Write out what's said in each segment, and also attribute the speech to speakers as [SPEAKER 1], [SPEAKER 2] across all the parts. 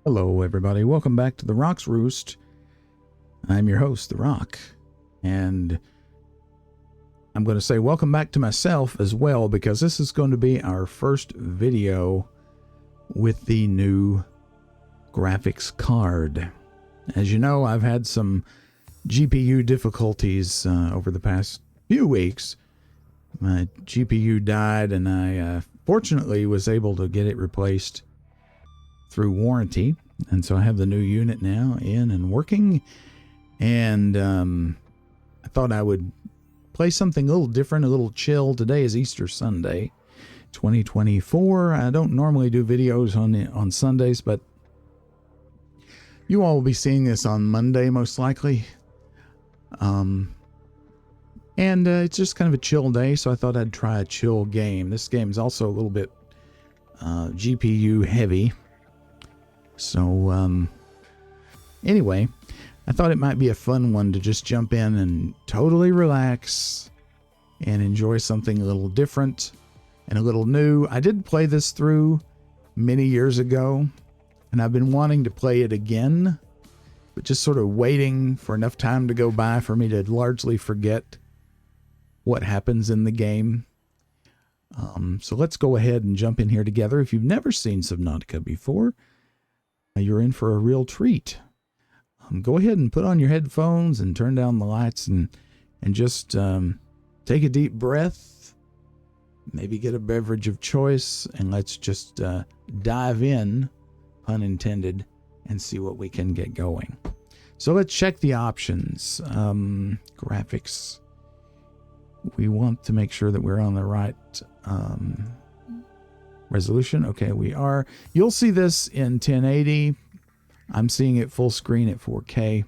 [SPEAKER 1] Hello everybody, welcome back to The Rock's Roost. I'm your host, The Rock, and I'm going to say welcome back to myself as well, because this is going to be our first video with the new graphics card. As you know, I've had some GPU difficulties over the past few weeks. My GPU died, and I fortunately was able to get it replaced through warranty, and so I have the new unit now in and working. And I thought I would play something a little different, a little chill. Today is Easter Sunday 2024. I don't normally do videos on Sundays, but you all will be seeing this on Monday most likely. And it's just kind of a chill day, so I thought I'd try a chill game. This game is also a little bit GPU heavy. So anyway, I thought it might be a fun one to just jump in and totally relax and enjoy something a little different and a little new. I did play this through many years ago, and I've been wanting to play it again, but just sort of waiting for enough time to go by for me to largely forget what happens in the game. So let's go ahead and jump in here together. If you've never seen Subnautica before, you're in for a real treat. Go ahead and put on your headphones and turn down the lights and just take a deep breath, maybe get a beverage of choice, and let's just dive in, pun intended, and see what we can get going. So let's check the options. Graphics. We want to make sure that we're on the right resolution. Okay, we are. You'll see this in 1080. I'm seeing it full screen at 4K.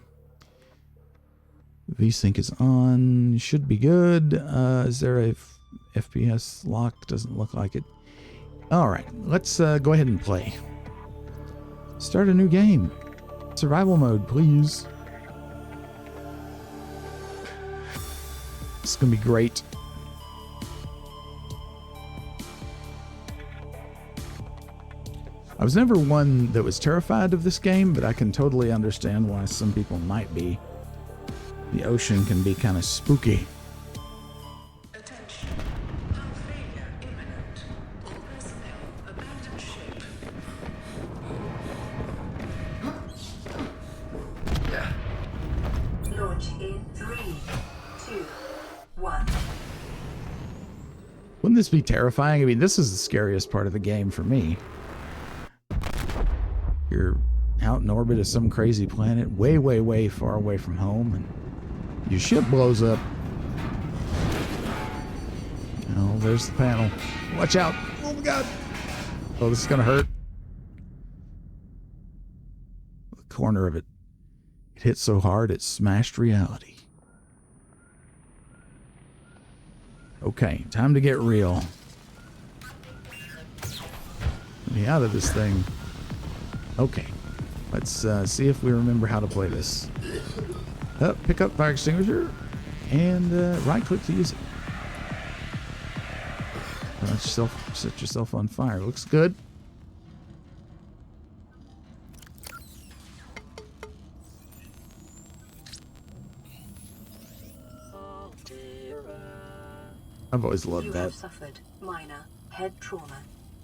[SPEAKER 1] VSync is on. Should be good. Is there a FPS lock? Doesn't look like it. All right, let's go ahead and play. Start a new game. Survival mode, please. It's gonna be great. I was never one that was terrified of this game, but I can totally understand why some people might be. The ocean can be kind of spooky.
[SPEAKER 2] Attention. Hull failure imminent. All personnel abandon ship. Launch in 3, 2, 1.
[SPEAKER 1] Wouldn't this be terrifying? I mean, this is the scariest part of the game for me. You're out in orbit of some crazy planet, way, way, way far away from home, and your ship blows up. Oh, there's the panel. Watch out. Oh my God. Oh, this is gonna hurt. The corner of it. It hit so hard it smashed reality. Okay, time to get real. Let me out of this thing. Okay, let's see if we remember how to play this. Pick up fire extinguisher and right click to use it. Set yourself on fire. Looks good. I've always loved
[SPEAKER 2] You
[SPEAKER 1] that.
[SPEAKER 2] have suffered minor head trauma.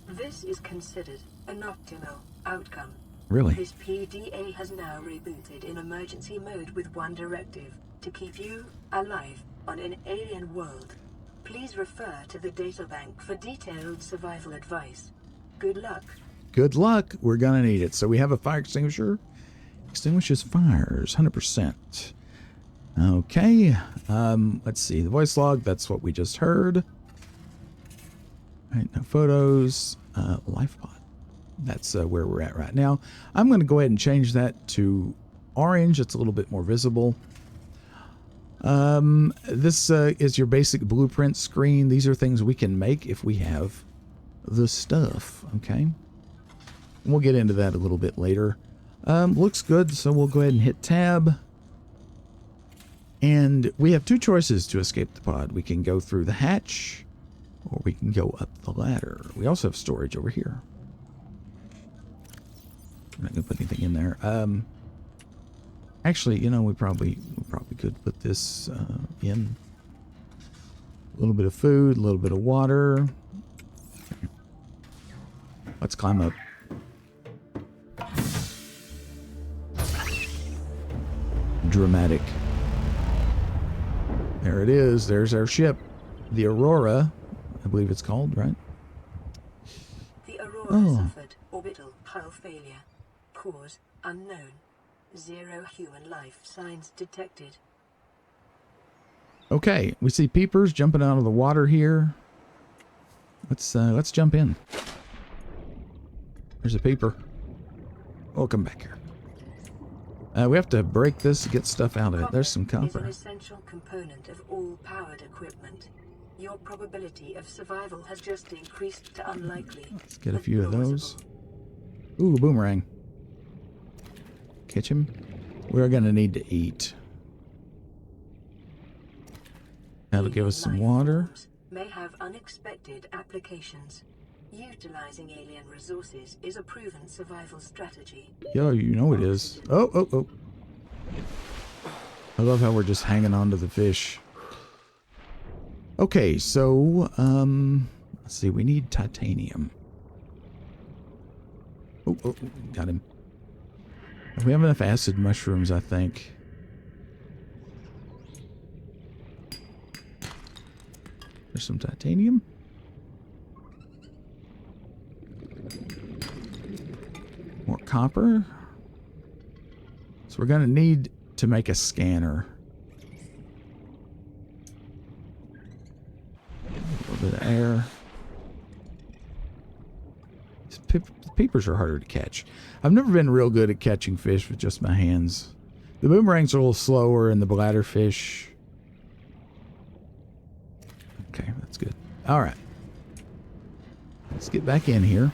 [SPEAKER 2] This is considered an optimal outcome.
[SPEAKER 1] Really?
[SPEAKER 2] This PDA has now rebooted in emergency mode with one directive: to keep you alive on an alien world. Please refer to the databank for detailed survival advice. Good luck.
[SPEAKER 1] Good luck. We're gonna need it. So we have a fire extinguisher. Extinguishes fires, 100%. Okay. Let's see. The voice log, that's what we just heard. All right, no photos. Life pod. That's where we're at right now. I'm going to go ahead and change that to orange. It's a little bit more visible. This is your basic blueprint screen. These are things we can make if we have the stuff. Okay. And we'll get into that a little bit later. Looks good, so we'll go ahead and hit tab. And we have two choices to escape the pod. We can go through the hatch, or we can go up the ladder. We also have storage over here. I'm not gonna put anything in there. Actually, you know, we probably could put this in. A little bit of food, a little bit of water. Let's climb up. Dramatic. There it is. There's our ship. The Aurora, I believe it's called, right?
[SPEAKER 2] The Aurora suffered orbital hull failure. Cause unknown. 0 human life signs detected.
[SPEAKER 1] Okay, we see peepers jumping out of the water here. Let's jump in. There's a peeper. Oh, come back here. We have to break this to get stuff out of it. There's some copper.
[SPEAKER 2] Is an essential component of all powered equipment. Your probability of survival has just increased to unlikely.
[SPEAKER 1] Let's get a few of those. Ooh, boomerang. Catch him. We're gonna need to eat. That'll give us some water.
[SPEAKER 2] May have unexpected applications. Utilizing alien resources is a proven survival strategy.
[SPEAKER 1] Yo, you know it is. Oh. I love how we're just hanging on to the fish. Okay, so, let's see, we need titanium. Oh, got him. We have enough acid mushrooms, I think. There's some titanium. More copper. So we're going to need to make a scanner. A little bit of air. These peepers are harder to catch. I've never been real good at catching fish with just my hands. The boomerangs are a little slower and the bladderfish. Okay, that's good. All right. Let's get back in here.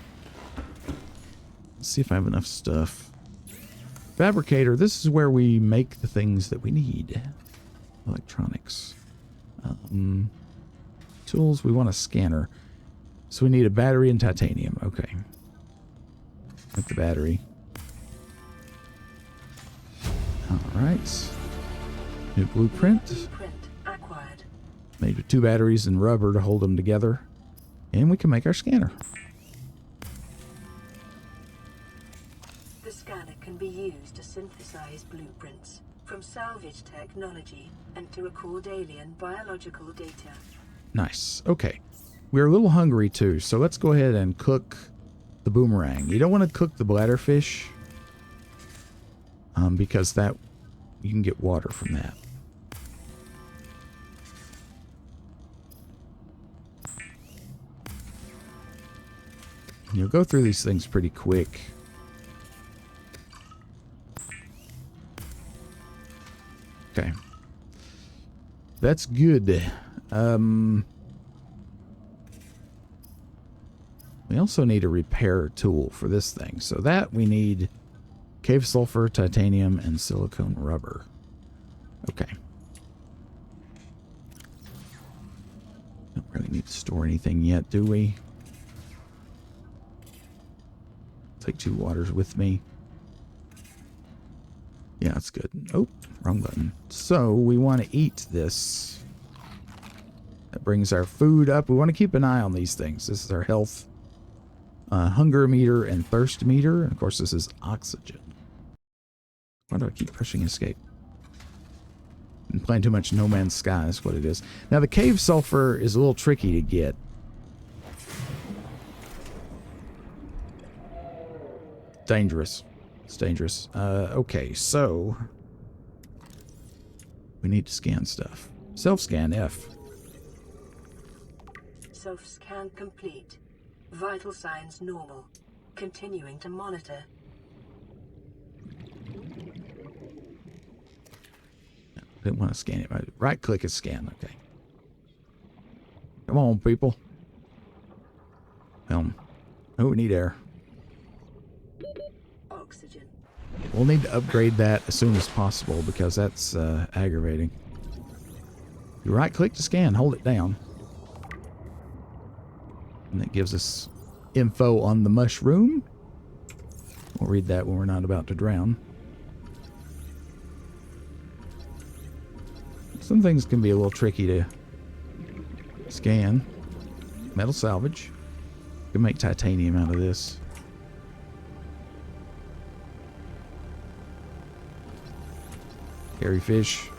[SPEAKER 1] Let's see if I have enough stuff. Fabricator, this is where we make the things that we need. Electronics. Tools, we want a scanner. So we need a battery and titanium. Okay. Make the battery. Alright. New blueprint.
[SPEAKER 2] Blueprint acquired.
[SPEAKER 1] Made with 2 batteries and rubber to hold them together. And we can make our scanner.
[SPEAKER 2] The scanner can be used to synthesize blueprints from salvage technology and to record alien biological data.
[SPEAKER 1] Nice. Okay. We're a little hungry too, so let's go ahead and cook the boomerang. You don't want to cook the bladderfish because that you can get water from that. You'll go through these things pretty quick. Okay. That's good. We also need a repair tool for this thing. So that we need cave sulfur, titanium, and silicone rubber. Okay. Don't really need to store anything yet, do we? Take 2 waters with me. Yeah, that's good. Oh, wrong button. So we want to eat this. That brings our food up. We want to keep an eye on these things. This is our health, hunger meter, and thirst meter. And of course, this is oxygen. Why do I keep pushing escape? I'm playing too much No Man's Sky is what it is. Now, the cave sulfur is a little tricky to get. Dangerous. It's dangerous. Okay, so we need to scan stuff. Self-scan F.
[SPEAKER 2] Self-scan complete. Vital signs normal. Continuing to monitor.
[SPEAKER 1] Didn't want to scan it. Right click is scan. Okay. Come on, people. Oh, we need air.
[SPEAKER 2] Oxygen.
[SPEAKER 1] We'll need to upgrade that as soon as possible because that's aggravating. You right click to scan, hold it down. And that gives us info on the mushroom. We'll read that when we're not about to drown. Some things can be a little tricky to scan. Metal salvage. You can make titanium out of this. Carry fish.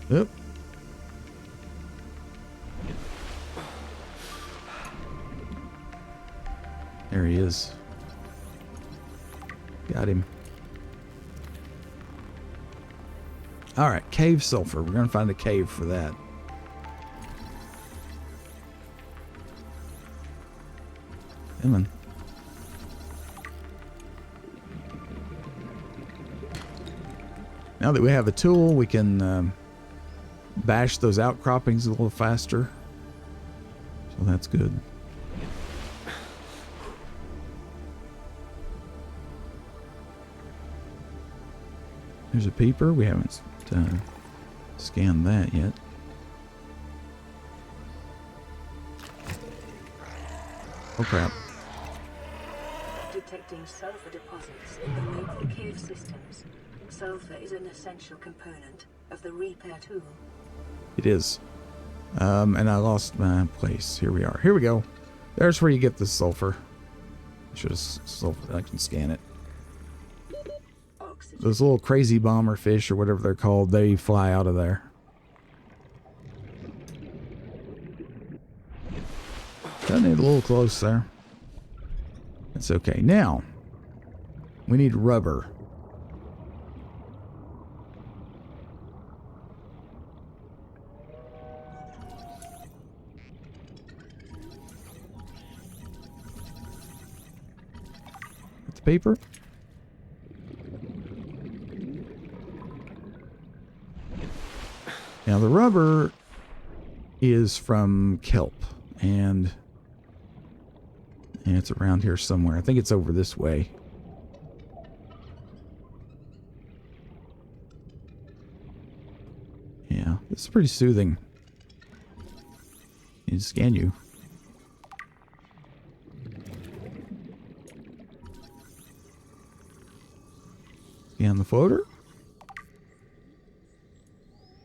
[SPEAKER 1] Yep. There he is. Got him. Alright, cave sulfur. We're going to find a cave for that. Come on. Now that we have a tool, we can bash those outcroppings a little faster. So that's good. There's a peeper. We haven't scanned that yet. Oh crap.
[SPEAKER 2] Detecting sulfur deposits in the local cave systems. Sulfur is an essential component of the repair tool.
[SPEAKER 1] It is. And I lost my place. Here we are. Here we go. There's where you get the sulfur. Should have sulfur. I can scan it. Those little crazy bomber fish or whatever they're called, they fly out of there. Got it a little close there. That's okay. Now, we need rubber. Get the paper. Now the rubber is from kelp, and it's around here somewhere. I think it's over this way. Yeah, this is pretty soothing. Need to scan you. Scan the floater.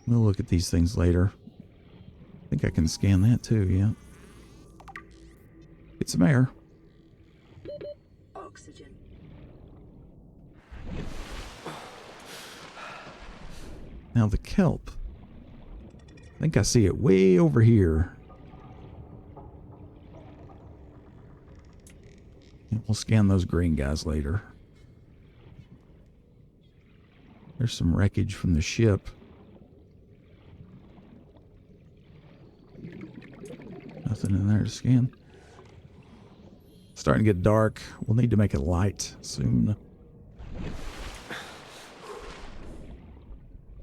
[SPEAKER 1] We'll look at these things later. I think I can scan that too, yeah. Get some air.
[SPEAKER 2] Oxygen.
[SPEAKER 1] Now the kelp. I think I see it way over here. Yeah, we'll scan those green guys later. There's some wreckage from the ship. Nothing in there to scan. Starting to get dark. We'll need to make it light soon.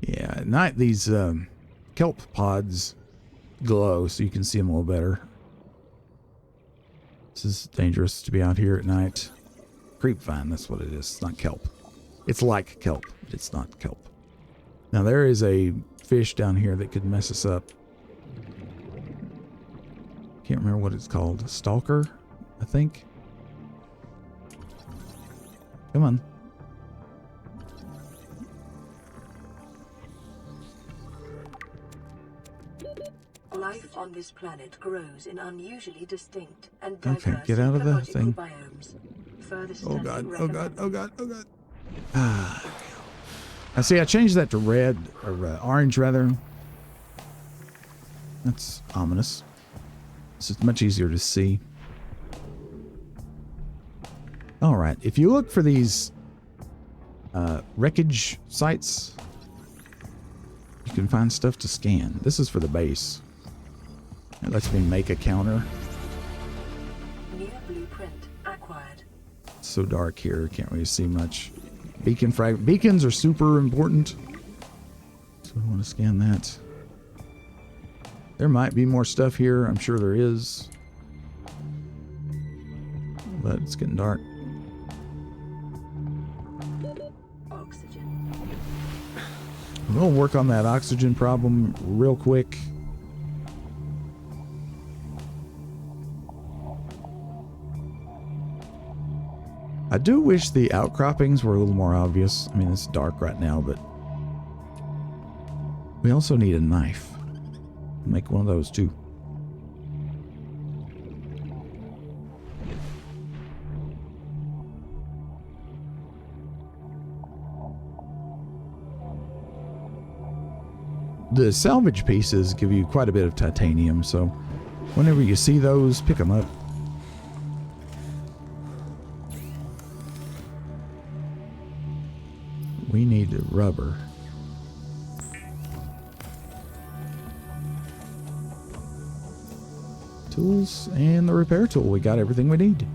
[SPEAKER 1] Yeah, at night these kelp pods glow so you can see them a little better. This is dangerous to be out here at night. Creepvine, that's what it is. It's not kelp. It's like kelp, but it's not kelp. Now there is a fish down here that could mess us up. Can't remember what it's called. Stalker, I think. Come on.
[SPEAKER 2] Life on this planet grows in unusually distinct and diverse
[SPEAKER 1] Okay, get out of the
[SPEAKER 2] ecological
[SPEAKER 1] thing.
[SPEAKER 2] biomes. Further
[SPEAKER 1] Oh
[SPEAKER 2] study
[SPEAKER 1] god, oh god,
[SPEAKER 2] recommends-
[SPEAKER 1] oh god, oh god. Ah. I see, I changed that to red, or orange rather. That's ominous. This is much easier to see. Alright, if you look for these wreckage sites, you can find stuff to scan. This is for the base. It lets me make a counter.
[SPEAKER 2] New blueprint acquired.
[SPEAKER 1] It's so dark here, can't really see much. Beacons are super important. So I want to scan that. There might be more stuff here. I'm sure there is. But it's getting dark.
[SPEAKER 2] Oxygen.
[SPEAKER 1] We'll work on that oxygen problem real quick. I do wish the outcroppings were a little more obvious. I mean, it's dark right now, but we also need a knife. Make one of those too. The salvage pieces give you quite a bit of titanium, so whenever you see those, pick them up. We need rubber. Tools and the repair tool. We got everything we need.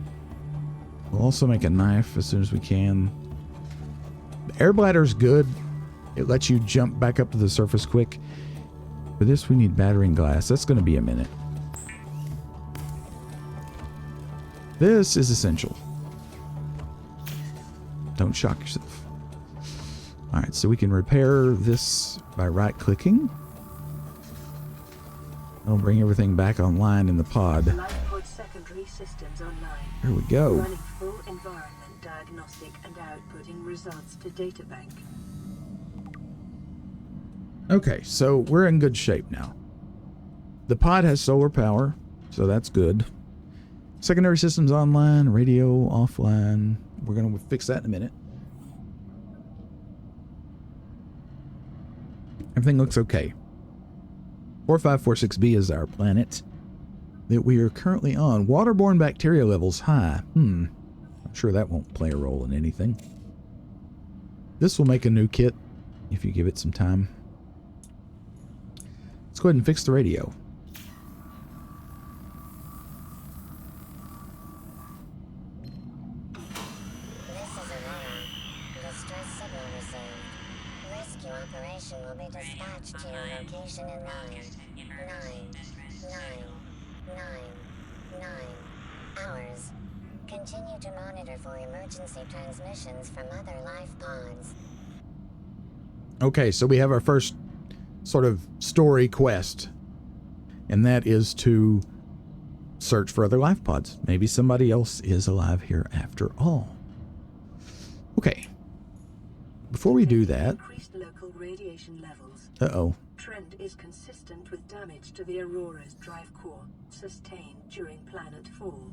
[SPEAKER 1] We'll also make a knife as soon as we can. The air bladder's good. It lets you jump back up to the surface quick. For this, we need battering glass. That's going to be a minute. This is essential. Don't shock yourself. Alright, so we can repair this by right-clicking. I'll bring everything back online in the pod.
[SPEAKER 2] Lifepod secondary systems online.
[SPEAKER 1] Here we go.
[SPEAKER 2] Running full environment diagnostic and outputting results to databank.
[SPEAKER 1] Okay, so we're in good shape now. The pod has solar power, so that's good. Secondary systems online, radio offline. We're going to fix that in a minute. Everything looks okay. 4546b is our planet that we are currently on. Waterborne bacteria levels high. I'm sure that won't play a role in anything. This will make a new kit if you give it some time. Let's go ahead and fix the radio.
[SPEAKER 3] This is Aurora. Distress signal received. Rescue operation will be dispatched to your location in 9 hours. Continue to monitor for emergency transmissions from other life pods.
[SPEAKER 1] Okay, so we have our first sort of story quest, and that is to search for other life pods. Maybe somebody else is alive here after all. Okay. Before we do that...
[SPEAKER 2] Increased local radiation levels.
[SPEAKER 1] Uh-oh.
[SPEAKER 2] Trend is consistent with damage to the Aurora's drive core, sustained during planet fall.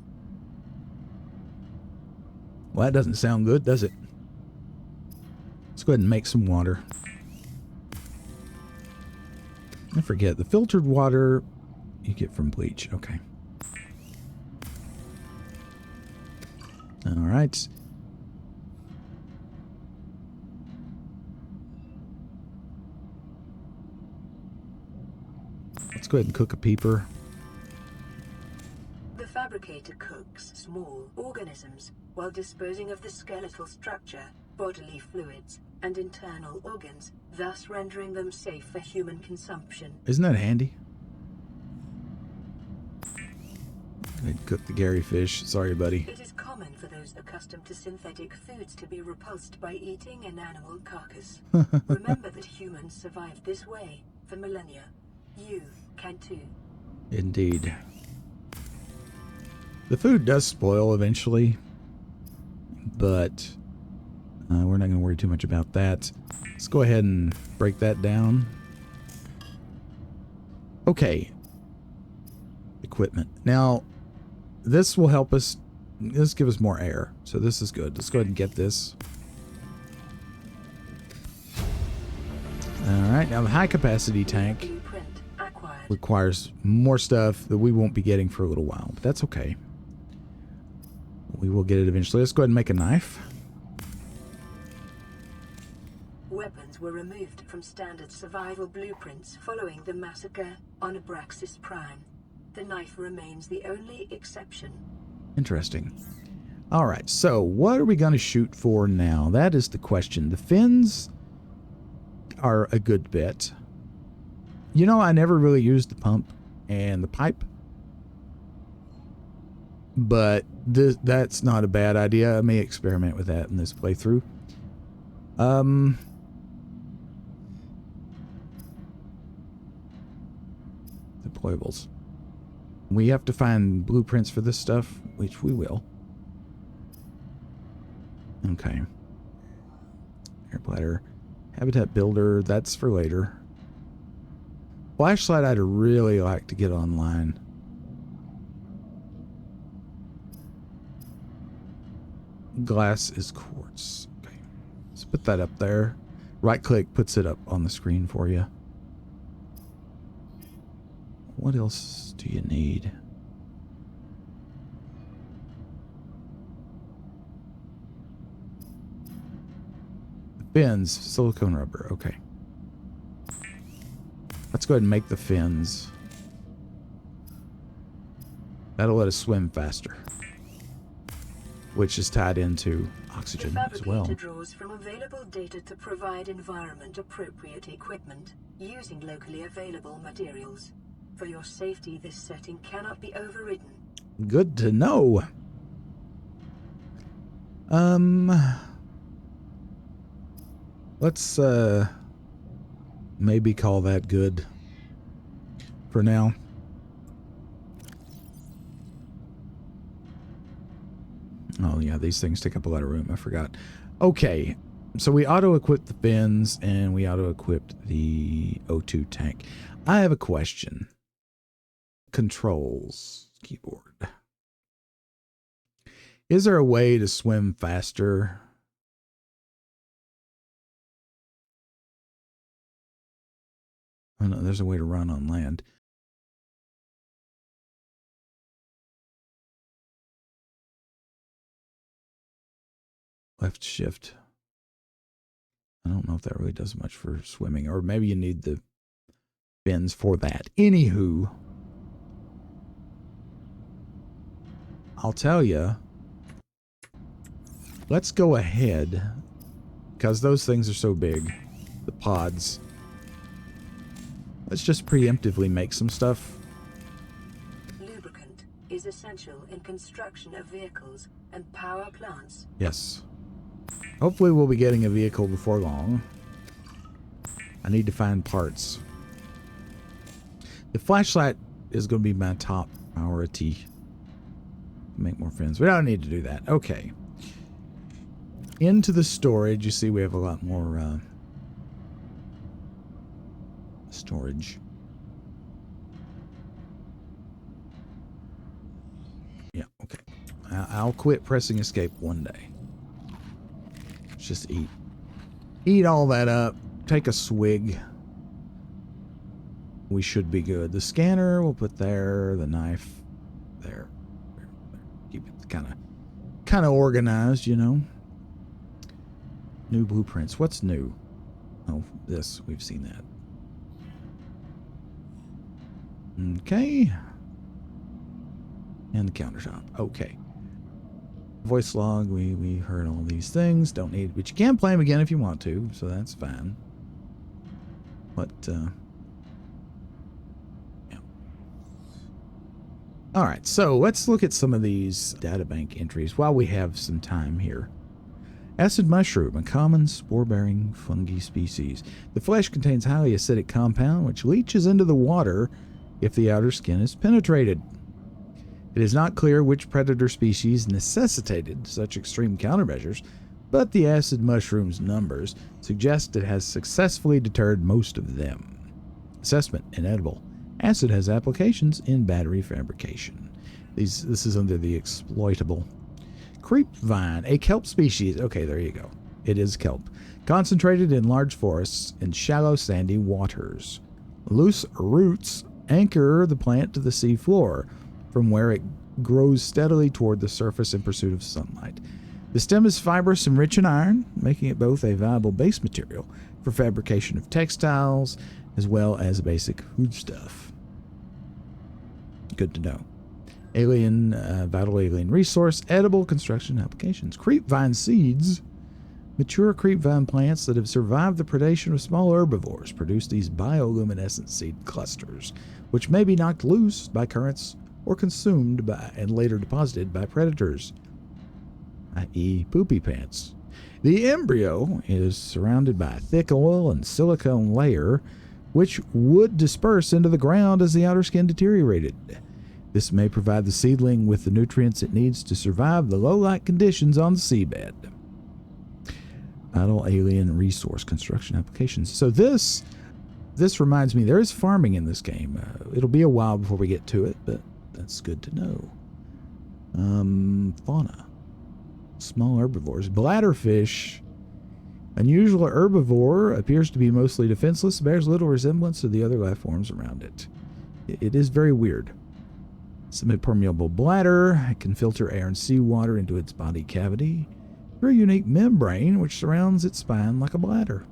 [SPEAKER 1] Well, that doesn't sound good, does it? Let's go ahead and make some water. I forget, the filtered water you get from bleach. Okay. All right. Let's go ahead and cook a peeper.
[SPEAKER 2] The fabricator cooks small organisms while disposing of the skeletal structure, bodily fluids, and internal organs, thus rendering them safe for human consumption.
[SPEAKER 1] Isn't that handy? I'd cook the Gary fish. Sorry, buddy.
[SPEAKER 2] It is common for those accustomed to synthetic foods to be repulsed by eating an animal carcass. Remember that humans survived this way for millennia. You can too.
[SPEAKER 1] Indeed. The food does spoil eventually, but we're not going to worry too much about that. Let's go ahead and break that down. Okay. Equipment. Now, this will help us. This give us more air, so this is good. Let's go ahead and get this. All right. Now, the high capacity tank
[SPEAKER 2] Blueprint acquired.
[SPEAKER 1] requires more stuff that we won't be getting for a little while, but that's okay. We will get it eventually. Let's go ahead and make a knife.
[SPEAKER 2] Weapons were removed from standard survival blueprints following the massacre on Abraxas Prime. The knife remains the only exception.
[SPEAKER 1] Interesting. All right, so what are we going to shoot for now? That is the question. The fins are a good bet. You know, I never really used the pump and the pipe, but that's not a bad idea. I may experiment with that in this playthrough. Deployables. We have to find blueprints for this stuff, which we will. Okay. Air bladder. Habitat builder. That's for later. Flashlight I'd really like to get online. Glass is quartz. Okay. Let's put that up there. Right click puts it up on the screen for you. What else do you need? Fins, silicone rubber. Okay. Let's go ahead and make the fins. That'll let us swim faster, which is tied into oxygen as well.
[SPEAKER 2] The Fabricator draws from available data to provide environment-appropriate equipment using locally available materials. For your safety, this setting cannot be overridden.
[SPEAKER 1] Good to know. Let's maybe call that good for now. Oh yeah, these things take up a lot of room. I forgot. Okay, so we auto-equipped the fins and we auto-equipped the O2 tank. I have a question. Controls keyboard. Is there a way to swim faster? Oh no, there's a way to run on land. Left shift. I don't know if that really does much for swimming, or maybe you need the fins for that. Anywho, I'll tell you, let's go ahead, because those things are so big, the pods. Let's just preemptively make some stuff.
[SPEAKER 2] Lubricant is essential in construction of vehicles and power plants.
[SPEAKER 1] Yes. Hopefully we'll be getting a vehicle before long. I need to find parts. The flashlight is going to be my top priority. Make more fins. We don't need to do that. Okay. Into the storage. You see we have a lot more storage. Yeah, okay. I'll quit pressing escape one day. Let's just eat. Eat all that up. Take a swig. We should be good. The scanner we'll put there. The knife there. Keep it kind of organized, you know. New blueprints. What's new? Oh, this. We've seen that. Okay. And the countertop. Okay. Voice log. We heard all these things. Don't need, but you can play them again if you want to, so that's fine. But yeah. All right. So let's look at some of these databank entries while we have some time here. Acid mushroom, a common spore-bearing fungi species. The flesh contains highly acidic compound which leaches into the water if the outer skin is penetrated. It is not clear which predator species necessitated such extreme countermeasures, but the acid mushroom's numbers suggest it has successfully deterred most of them. Assessment: inedible. Acid has applications in battery fabrication. This is under the exploitable. Creep vine, a kelp species. Okay, there you go. It is kelp. Concentrated in large forests and shallow sandy waters. Loose roots anchor the plant to the sea floor, from where it grows steadily toward the surface in pursuit of sunlight. The stem is fibrous and rich in iron, making it both a viable base material for fabrication of textiles as well as basic foodstuff. Good to know. Vital alien resource, edible construction applications. Creep vine seeds. Mature creep vine plants that have survived the predation of small herbivores produce these bioluminescent seed clusters, which may be knocked loose by currents or consumed by and later deposited by predators, i.e. poopy pants. The embryo is surrounded by a thick oil and silicone layer, which would disperse into the ground as the outer skin deteriorated. This may provide the seedling with the nutrients it needs to survive the low light conditions on the seabed. Vital alien resource construction applications. So this reminds me, there is farming in this game. It'll be a while before we get to it, but that's good to know. Fauna. Small herbivores. Bladderfish. Unusual herbivore, appears to be mostly defenseless, bears little resemblance to the other life forms around it. It is very weird. Semi-permeable bladder. It can filter air and seawater into its body cavity. Very unique membrane which surrounds its spine like a bladder.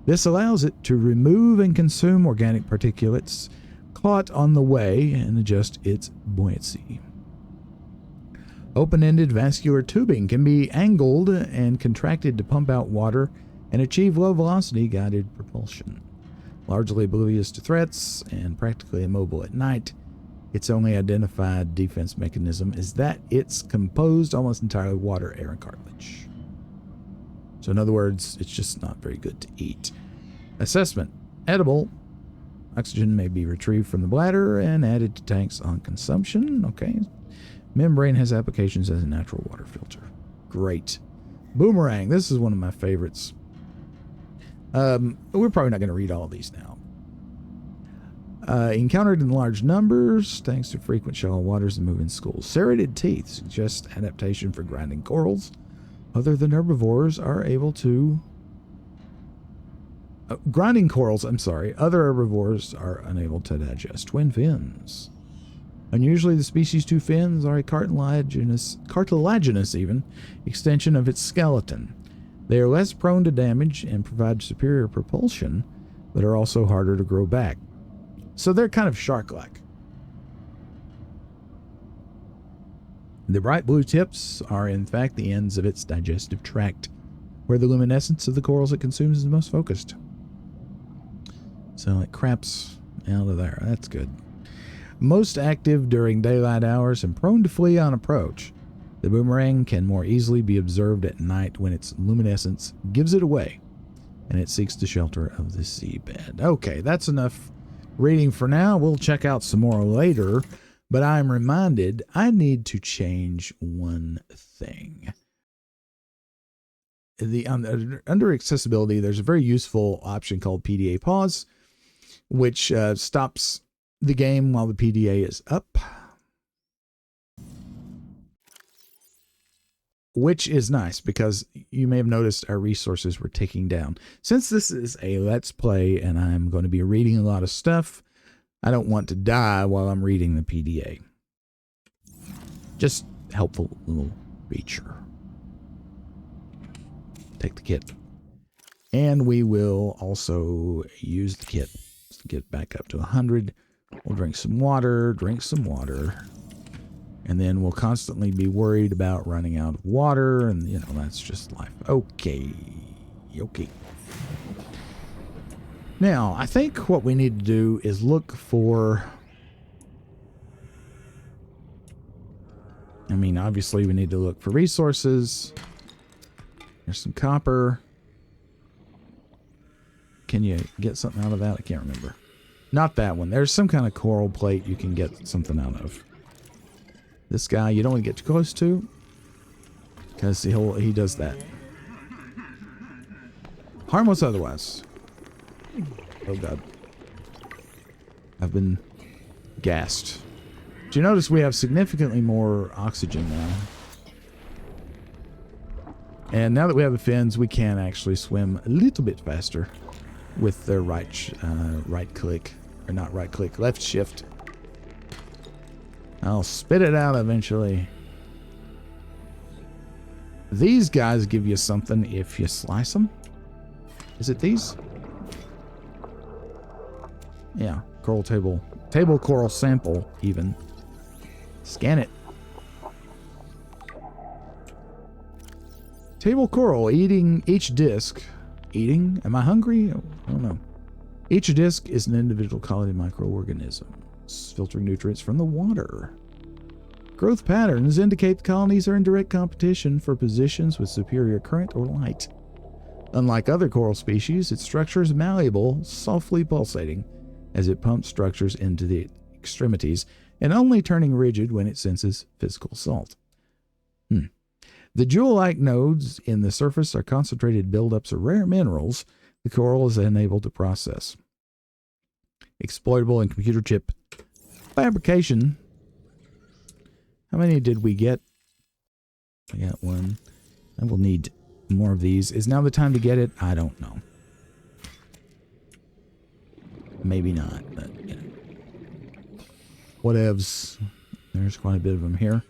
[SPEAKER 1] This allows it to remove and consume organic particulates caught on the way and adjust its buoyancy. Open-ended vascular tubing can be angled and contracted to pump out water and achieve low-velocity guided propulsion. Largely oblivious to threats and practically immobile at night, its only identified defense mechanism is that it's composed almost entirely of water, air, and cartilage. So in other words, it's just not very good to eat. Assessment. Edible. Oxygen may be retrieved from the bladder and added to tanks on consumption. Okay. Membrane has applications as a natural water filter. Great. Boomerang. This is one of my favorites. We're probably not going to read all of these now. Encountered in large numbers, thanks to frequent shallow waters and moving schools. Serrated teeth suggest adaptation for grinding corals. Other than herbivores are able to... grinding corals, I'm sorry. Other herbivores are unable to digest. Twin fins. Unusually, the species' two fins are a cartilaginous even, extension of its skeleton. They are less prone to damage and provide superior propulsion, but are also harder to grow back. So they're kind of shark-like. The bright blue tips are in fact the ends of its digestive tract, where the luminescence of the corals it consumes is most focused. So it craps out of there. That's good. Most active during daylight hours and prone to flee on approach, the boomerang can more easily be observed at night when its luminescence gives it away and it seeks the shelter of the seabed. Okay, that's enough reading for now. We'll check out some more later, but I'm reminded I need to change one thing. Under accessibility, there's a very useful option called PDA pause, which stops the game while the PDA is up, which is nice because you may have noticed our resources were ticking down. Since this is a Let's Play and I'm going to be reading a lot of stuff, I don't want to die while I'm reading the PDA. Just helpful little feature. Take the kit. And we will also use the kit to get back up to 100. We'll drink some water, and then we'll constantly be worried about running out of water, and, you know, that's just life. Okay. Now, I think what we need to do is look for... I mean, obviously we need to look for resources. There's some copper. Can you get something out of that? I can't remember. Not that one. There's some kind of coral plate you can get something out of. This guy you don't want to get too close to, because he does that. Harmless otherwise. Oh god. I've been gassed. Do you notice we have significantly more oxygen now? And now that we have the fins, we can actually swim a little bit faster with the right click. Or not right click, left shift. I'll spit it out eventually. These guys give you something if you slice them. Is it these? Yeah, coral table. Table coral sample, even. Scan it. Table coral, eating each disc. Eating? Am I hungry? I don't know. Each disc is an individual colony microorganisms, filtering nutrients from the water. Growth patterns indicate the colonies are in direct competition for positions with superior current or light. Unlike other coral species, its structure is malleable, softly pulsating, as it pumps structures into the extremities, and only turning rigid when it senses physical assault. The jewel-like nodes in the surface are concentrated buildups of rare minerals the coral is unable to process. Exploitable in computer chip fabrication. How many did we get? I got one. I will need more of these. Is now the time to get it? I don't know. Maybe not, but you know. Whatevs. There's quite a bit of them here.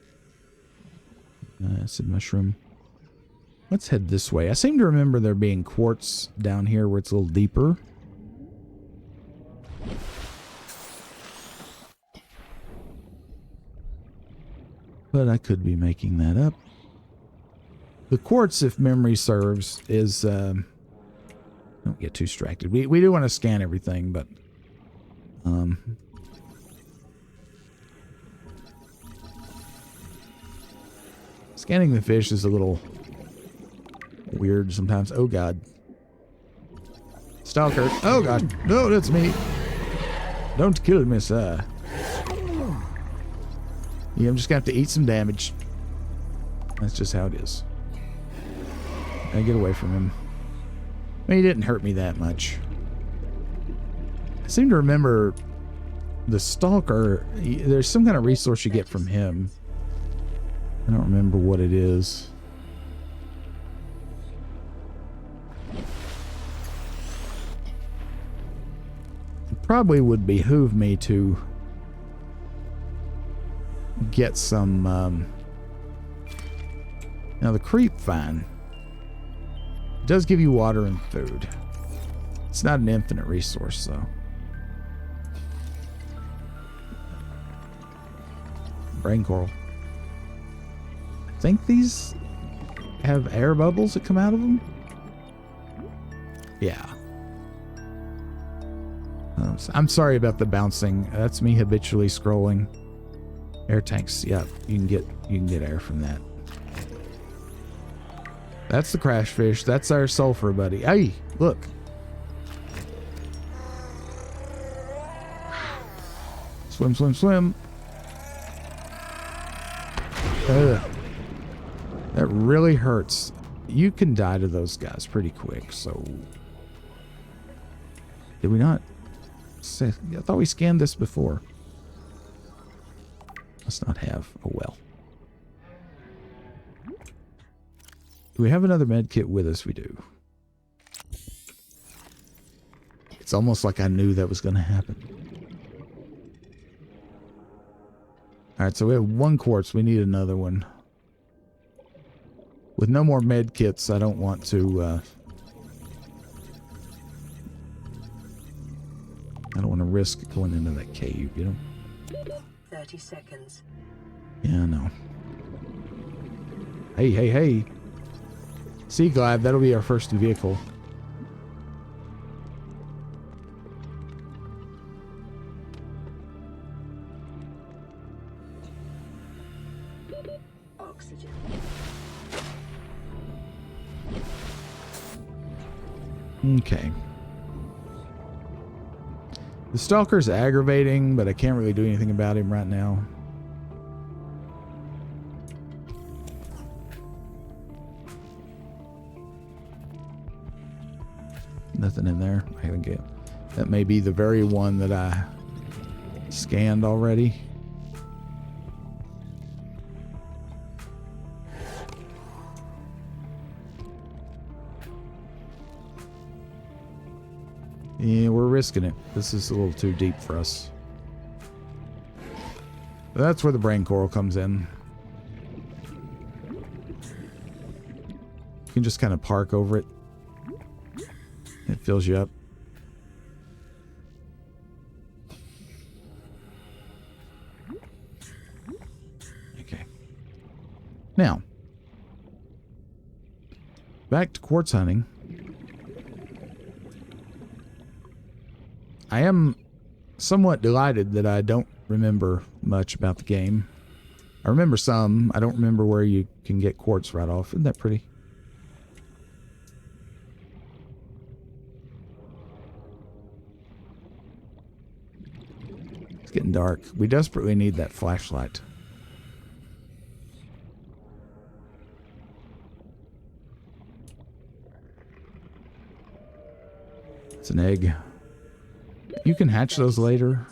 [SPEAKER 1] Acid mushroom. Let's head this way. I seem to remember there being quartz down here where it's a little deeper. But I could be making that up. The quartz, if memory serves, is... don't get too distracted. We do want to scan everything, but... scanning the fish is a little weird sometimes. Oh, God. Stalker. Oh, God. No, that's me. Don't kill me, sir. Yeah, I'm just going to have to eat some damage. That's just how it is. I get away from him. I mean, he didn't hurt me that much. I seem to remember the Stalker. There's some kind of resource you get from him. I don't remember what it is. It probably would behoove me to get some, now the creep vine does give you water and food. It's not an infinite resource, though. Brain coral. I think these have air bubbles that come out of them. Yeah. I'm sorry about the bouncing. That's me habitually scrolling. Air tanks. Yeah, you can get air from that. That's the crash fish. That's our sulfur buddy. Hey, look. Swim, swim, swim. Ugh. That really hurts. You can die to those guys pretty quick, so... Did we not? I thought we scanned this before. Let's not have. Oh, well. Do we have another med kit with us? We do. It's almost like I knew that was going to happen. Alright, so we have one quartz. We need another one. With no more med kits, I don't want to... I don't want to risk going into that cave, you know?
[SPEAKER 2] 30 seconds.
[SPEAKER 1] Yeah, I know. Hey, hey, hey. Sea Glide, that'll be our first vehicle.
[SPEAKER 2] Oxygen.
[SPEAKER 1] Okay. The Stalker's aggravating, but I can't really do anything about him right now. Nothing in there. I can get. That may be the very one that I scanned already. Yeah, we're risking it. This is a little too deep for us. That's where the brain coral comes in. You can just kind of park over it. It fills you up. Okay. Now, back to quartz hunting. I am somewhat delighted that I don't remember much about the game. I remember some. I don't remember where you can get quartz right off. Isn't that pretty? It's getting dark. We desperately need that flashlight. It's an egg. You can hatch those later.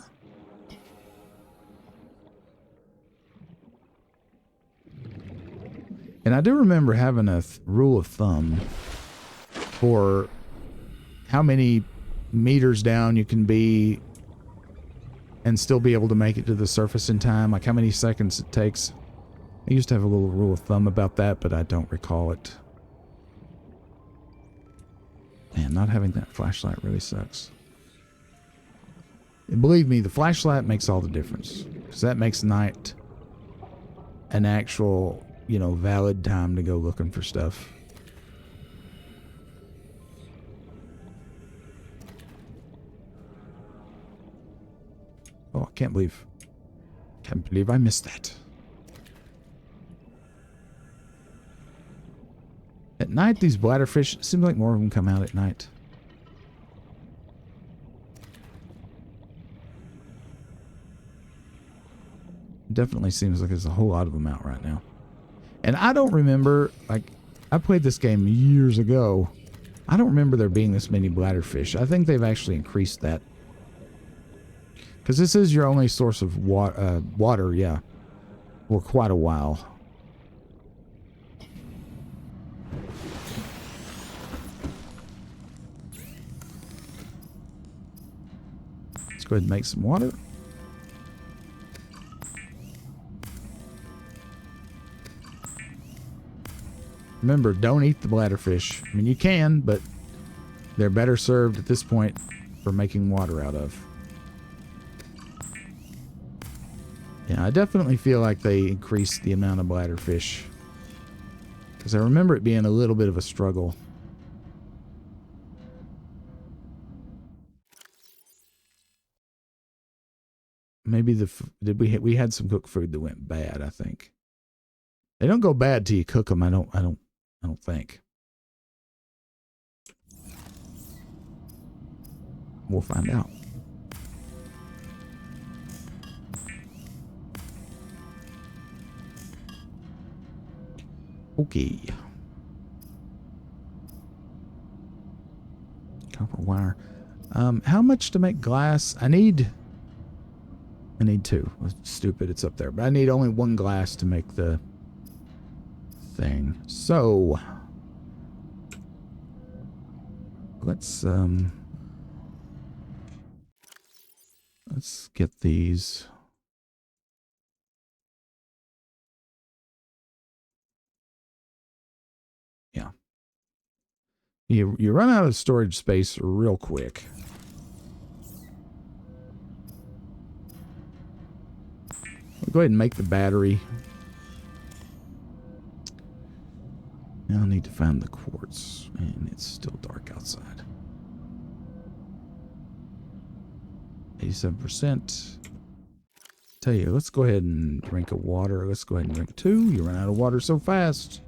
[SPEAKER 1] And I do remember having a rule of thumb for how many meters down you can be and still be able to make it to the surface in time, like how many seconds it takes. I used to have a little rule of thumb about that, but I don't recall it. Man, not having that flashlight really sucks. And believe me, the flashlight makes all the difference, because that makes night an actual, you know, valid time to go looking for stuff. Oh, I can't believe I missed that. At night, these bladderfish, it seems like more of them come out at night. Definitely seems like there's a whole lot of them out right now. And I don't remember, like, I played this game years ago. I don't remember there being this many bladderfish. I think they've actually increased that. Because this is your only source of water, yeah, for quite a while. Let's go ahead and make some water. Remember, don't eat the bladderfish. I mean, you can, but they're better served at this point for making water out of. Yeah, I definitely feel like they increased the amount of bladderfish, because I remember it being a little bit of a struggle. Maybe we had some cooked food that went bad, I think. They don't go bad till you cook them. I don't think. We'll find out. Okay. Copper wire. How much to make glass? I need two. Stupid, it's up there. But I need only one glass to make the thing. So let's get these. Yeah. You run out of storage space real quick. I'll go ahead and make the battery. Now I need to find the quartz, and it's still dark outside. 87%. Tell you, let's go ahead and drink a water. Let's go ahead and drink two. You run out of water so fast.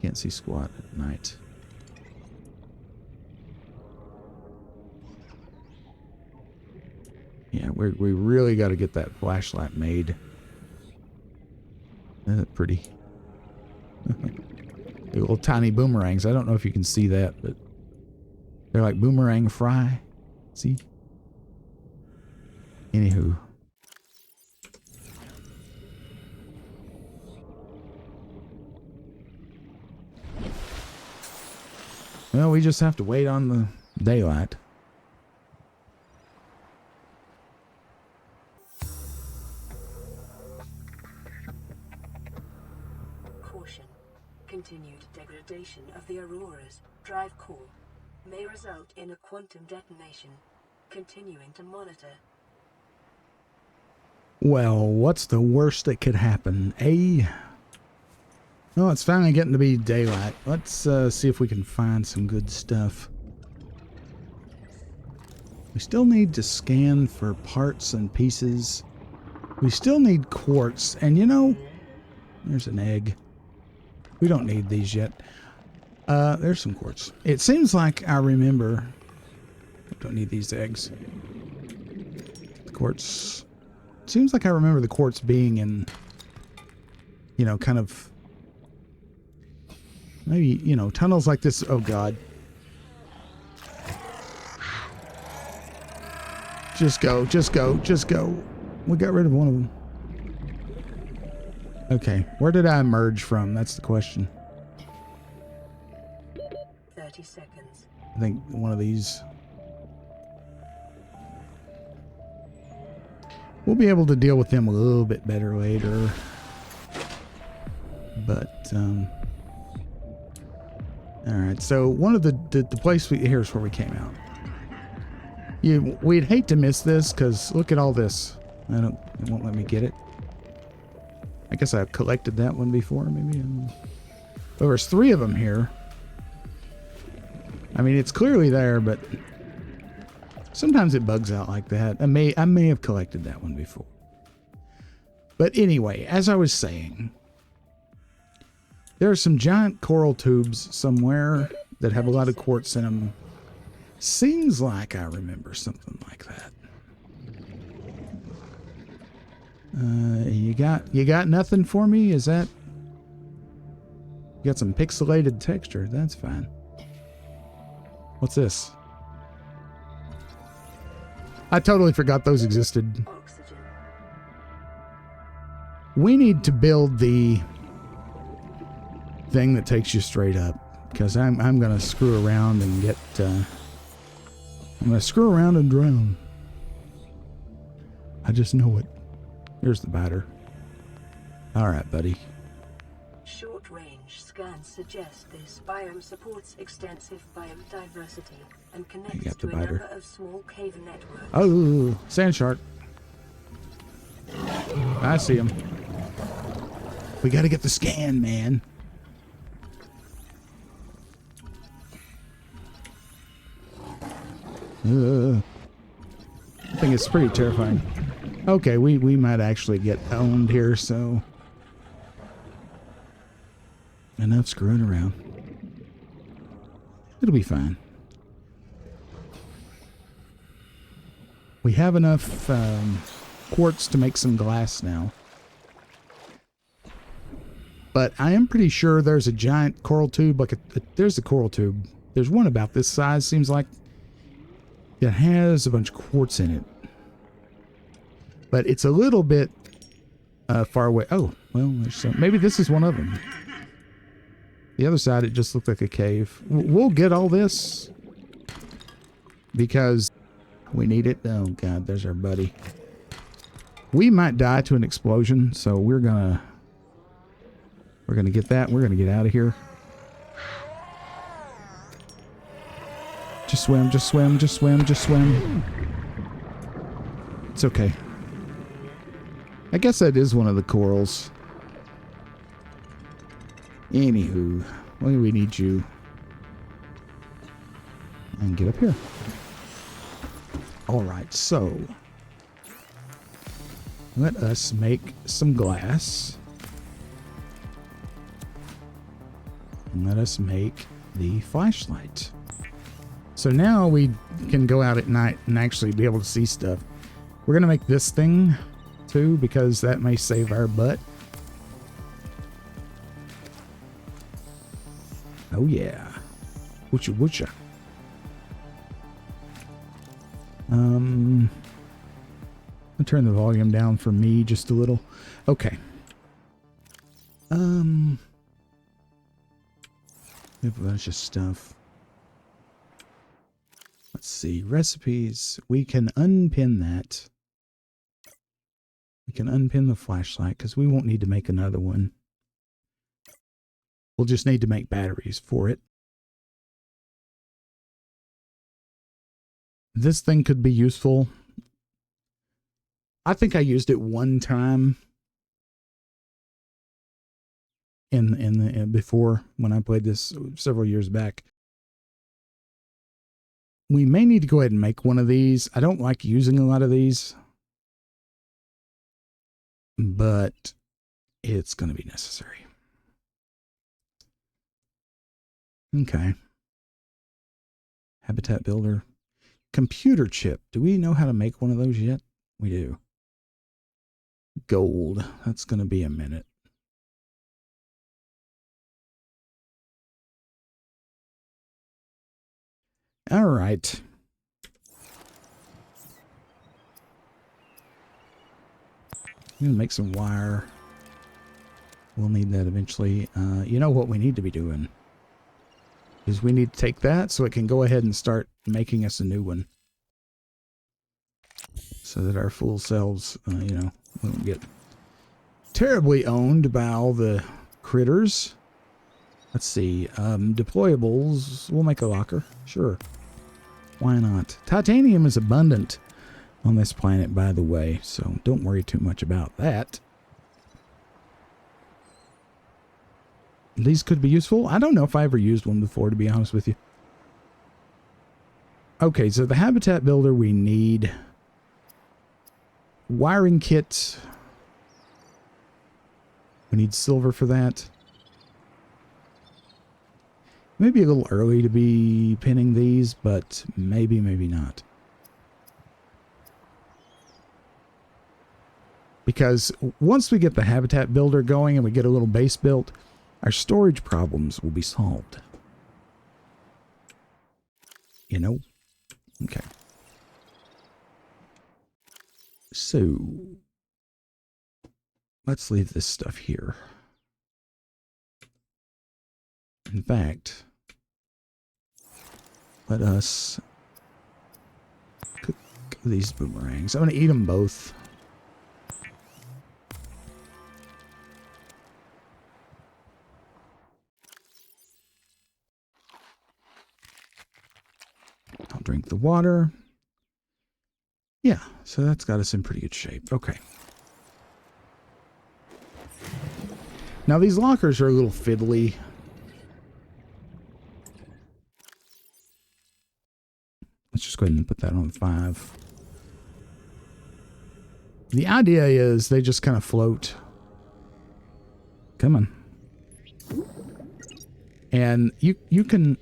[SPEAKER 1] Can't see squat at night. Yeah, we really got to get that flashlight made. Isn't that pretty? The little tiny boomerangs. I don't know if you can see that, but they're like boomerang fry. See? Anywho. Well, we just have to wait on the daylight.
[SPEAKER 2] Caution. Continued degradation of the Aurora's drive core may result in a quantum detonation. Continuing to monitor.
[SPEAKER 1] Well, what's the worst that could happen? Oh, it's finally getting to be daylight. Let's see if we can find some good stuff. We still need to scan for parts and pieces. We still need quartz. And you know, there's an egg. We don't need these yet. There's some quartz. It seems like I remember. I don't need these eggs. Quartz. seems like I remember the quartz being in, you know, kind of, maybe, you know, tunnels like this. Oh, God. Just go, just go, just go. We got rid of one of them. Okay, where did I emerge from? That's the question.
[SPEAKER 2] 30 seconds.
[SPEAKER 1] I think one of these. We'll be able to deal with them a little bit better later. But, alright, so one of the place here's where we came out. We'd hate to miss this, because look at all this. It won't let me get it. I guess I've collected that one before, maybe. There was 3 of them here. I mean, it's clearly there, but sometimes it bugs out like that. I may have collected that one before. But anyway, as I was saying, there are some giant coral tubes somewhere that have a lot of quartz in them. Seems like I remember something like that. You got nothing for me? Is that? You got some pixelated texture. That's fine. What's this? I totally forgot those existed.
[SPEAKER 2] Oxygen.
[SPEAKER 1] We need to build the thing that takes you straight up, because I'm gonna screw around and get I'm gonna screw around and drown. I just know it. Here's the batter. Alright, buddy.
[SPEAKER 2] Short-range scans suggest this biome supports extensive biodiversity and
[SPEAKER 1] You
[SPEAKER 2] connects
[SPEAKER 1] got
[SPEAKER 2] to
[SPEAKER 1] the
[SPEAKER 2] a
[SPEAKER 1] biter.
[SPEAKER 2] number of small cave networks.
[SPEAKER 1] Oh, sand shark. I see him. We gotta get the scan, man. I think it's pretty terrifying. Okay, we might actually get owned here, so enough screwing around. It'll be fine. We have enough quartz to make some glass now. But I am pretty sure there's a giant coral tube, like there's a coral tube. There's one about this size, seems like, that has a bunch of quartz in it. But it's a little bit far away. Oh, well, maybe this is one of them. The other side, it just looked like a cave. We'll get all this because we need it. Oh, God, there's our buddy. We might die to an explosion, so we're gonna get that. We're gonna get out of here. Just swim, just swim, just swim, just swim. It's okay. I guess that is one of the corals. Anywho, well, we need you. And get up here. Alright, so let us make some glass. And let us make the flashlight. So now we can go out at night and actually be able to see stuff. We're going to make this thing too, because that may save our butt. Oh yeah. Woocha woocha. I'll turn the volume down for me just a little. Okay. We have a bunch of stuff. Let's see. Recipes. We can unpin that. We can unpin the flashlight because we won't need to make another one. We'll just need to make batteries for it. This thing could be useful. I think I used it one time before when I played this several years back. We may need to go ahead and make one of these. I don't like using a lot of these, but it's going to be necessary. Okay. Habitat builder. Computer chip. Do we know how to make one of those yet? We do. gold. That's going to be a minute. All right. I'm going to make some wire. We'll need that eventually. You know what we need to be doing is we need to take that so it can go ahead and start making us a new one. So that our full selves, you know, won't get terribly owned by all the critters. Let's see. Deployables. We'll make a locker. Sure. Why not? Titanium is abundant on this planet, by the way, so don't worry too much about that. These could be useful. I don't know if I ever used one before, to be honest with you. Okay, so the habitat builder we need. Wiring kit. We need silver for that. Maybe a little early to be pinning these, but maybe, maybe not. Because once we get the habitat builder going and we get a little base built, our storage problems will be solved. You know? Okay. So, let's leave this stuff here. In fact, let us cook these boomerangs. I'm going to eat them both. I'll drink the water. Yeah, so that's got us in pretty good shape. Okay. Now these lockers are a little fiddly. Let's just go ahead and put that on 5. The idea is they just kind of float. Come on. And you can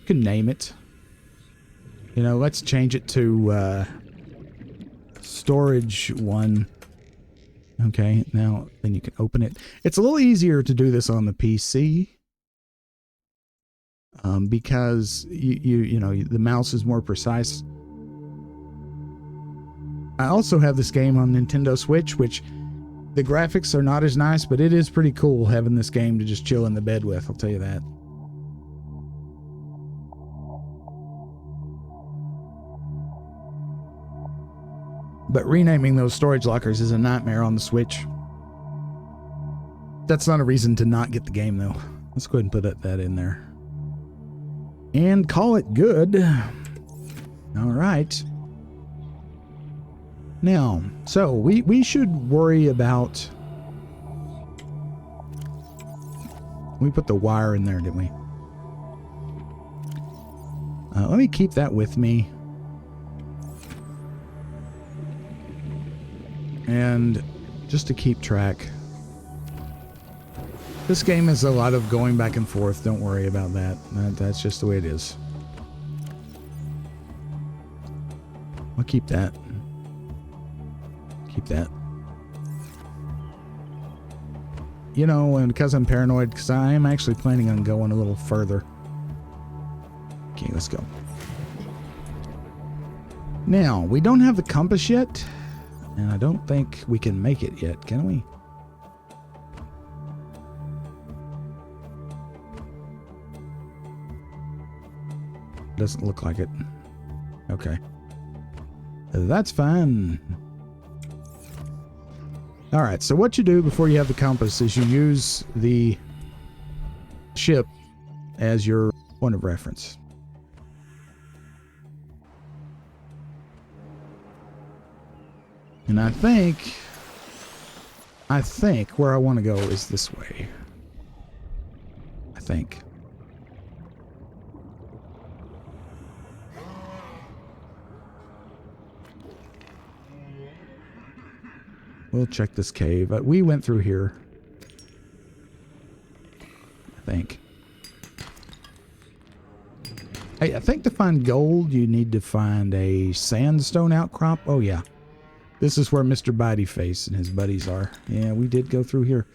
[SPEAKER 1] name it. You know, let's change it to storage 1. Okay, now then you can open it. It's a little easier to do this on the PC. Because you know, the mouse is more precise. I also have this game on Nintendo Switch, which the graphics are not as nice, but it is pretty cool having this game to just chill in the bed with, I'll tell you that. But renaming those storage lockers is a nightmare on the Switch. That's not a reason to not get the game, though. Let's go ahead and put that in there. And call it good. All right. Now, so we should worry about... We put the wire in there, didn't we? Let me keep that with me. And just to keep track. This game is a lot of going back and forth. Don't worry about that. That's just the way it is. I'll keep that. Keep that. You know, and because I'm paranoid, because I am actually planning on going a little further. Okay, let's go. Now, we don't have the compass yet. And I don't think we can make it yet, can we? Doesn't look like it. Okay. That's fine. Alright, so what you do before you have the compass is you use the ship as your point of reference. And I think where I want to go is this way. I think. We'll check this cave. We went through here. I think. Hey, I think to find gold, you need to find a sandstone outcrop. Oh, yeah. This is where Mr. Biteyface and his buddies are. Yeah, we did go through here.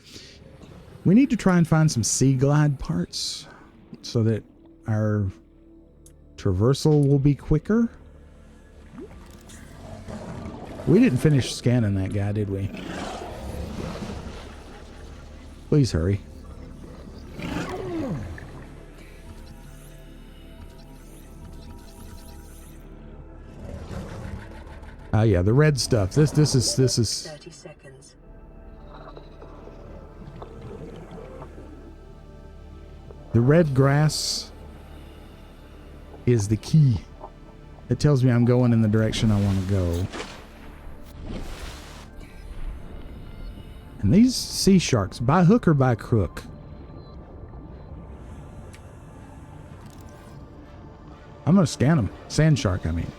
[SPEAKER 1] We need to try and find some sea glide parts so that our traversal will be quicker. We didn't finish scanning that guy, did we? Please hurry. Yeah, the red stuff. This is
[SPEAKER 2] 30 seconds.
[SPEAKER 1] the red grass is the key. It tells me I'm going in the direction I want to go. And these sea sharks, by hook or by crook? I'm going to scan them. Sand shark, I mean.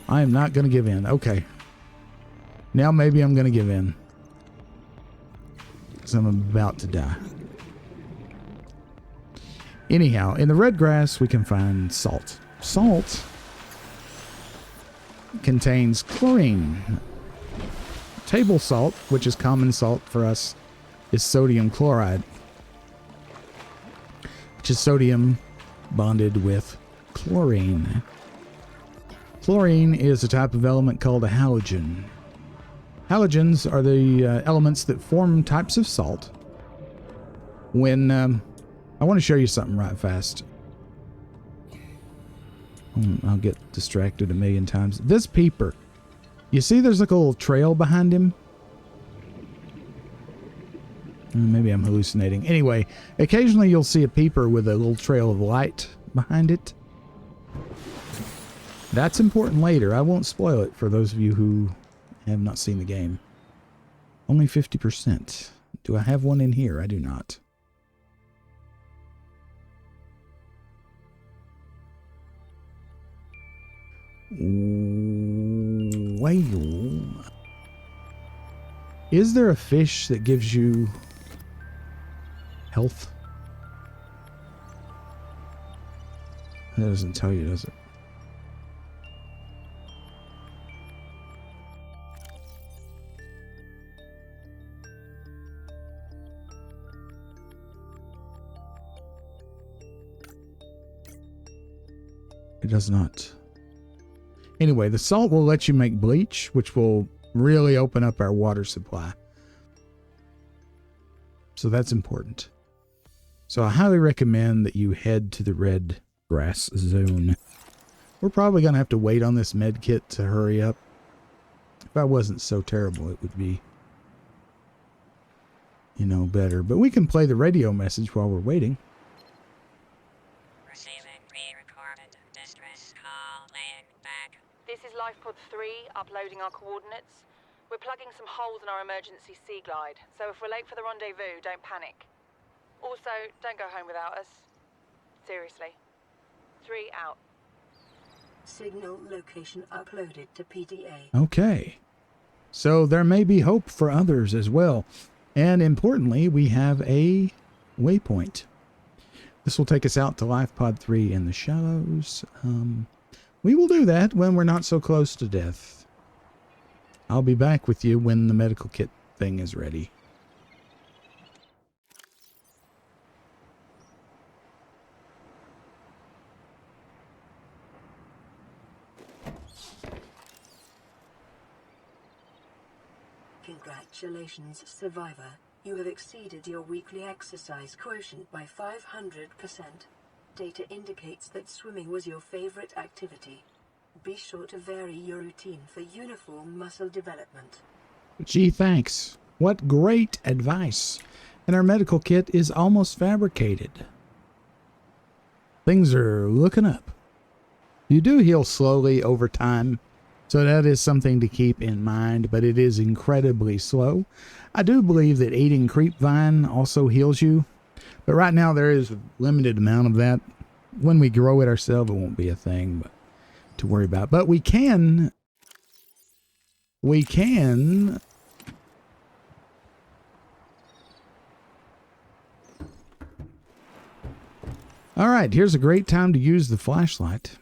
[SPEAKER 1] I am not going to give in. Okay. Now maybe I'm going to give in. Because I'm about to die. Anyhow, in the red grass, we can find salt. Salt contains chlorine. Table salt, which is common salt for us, is sodium chloride, which is sodium bonded with chlorine. Chlorine is a type of element called a halogen. Halogens are the elements that form types of salt. When I want to show you something right fast. I'll get distracted a million times. This peeper. You see there's like a little trail behind him? Maybe I'm hallucinating. Anyway, occasionally you'll see a peeper with a little trail of light behind it. That's important later. I won't spoil it for those of you who have not seen the game. Only 50%. Do I have one in here? I do not. Whale. Is there a fish that gives you health? That doesn't tell you, does it? It does not. Anyway, the salt will let you make bleach, which will really open up our water supply. So that's important. So I highly recommend that you head to the red grass zone. We're probably going to have to wait on this med kit to hurry up. If I wasn't so terrible, it would be, you know, better. But we can play the radio message while we're waiting.
[SPEAKER 4] This is LifePod 3, uploading our coordinates. We're plugging some holes in our emergency sea glide, so if we're late for the rendezvous, don't panic. Also, don't go home without us. Seriously. 3 out.
[SPEAKER 2] Signal location uploaded to PDA.
[SPEAKER 1] Okay. So there may be hope for others as well. And importantly, we have a waypoint. This will take us out to LifePod 3 in the shallows. We will do that when we're not so close to death. I'll be back with you when the medical kit thing is ready.
[SPEAKER 2] Congratulations, survivor. You have exceeded your weekly exercise quotient by 500%. Data indicates that swimming was your favorite activity. Be sure to vary your routine for uniform muscle development.
[SPEAKER 1] Gee, thanks. What great advice. And our medical kit is almost fabricated. Things are looking up. You do heal slowly over time, so that is something to keep in mind, but it is incredibly slow. I do believe that eating creepvine also heals you. But right now there is a limited amount of that. When we grow it ourselves, it won't be a thing to worry about. But we can. All right, here's a great time to use the flashlight.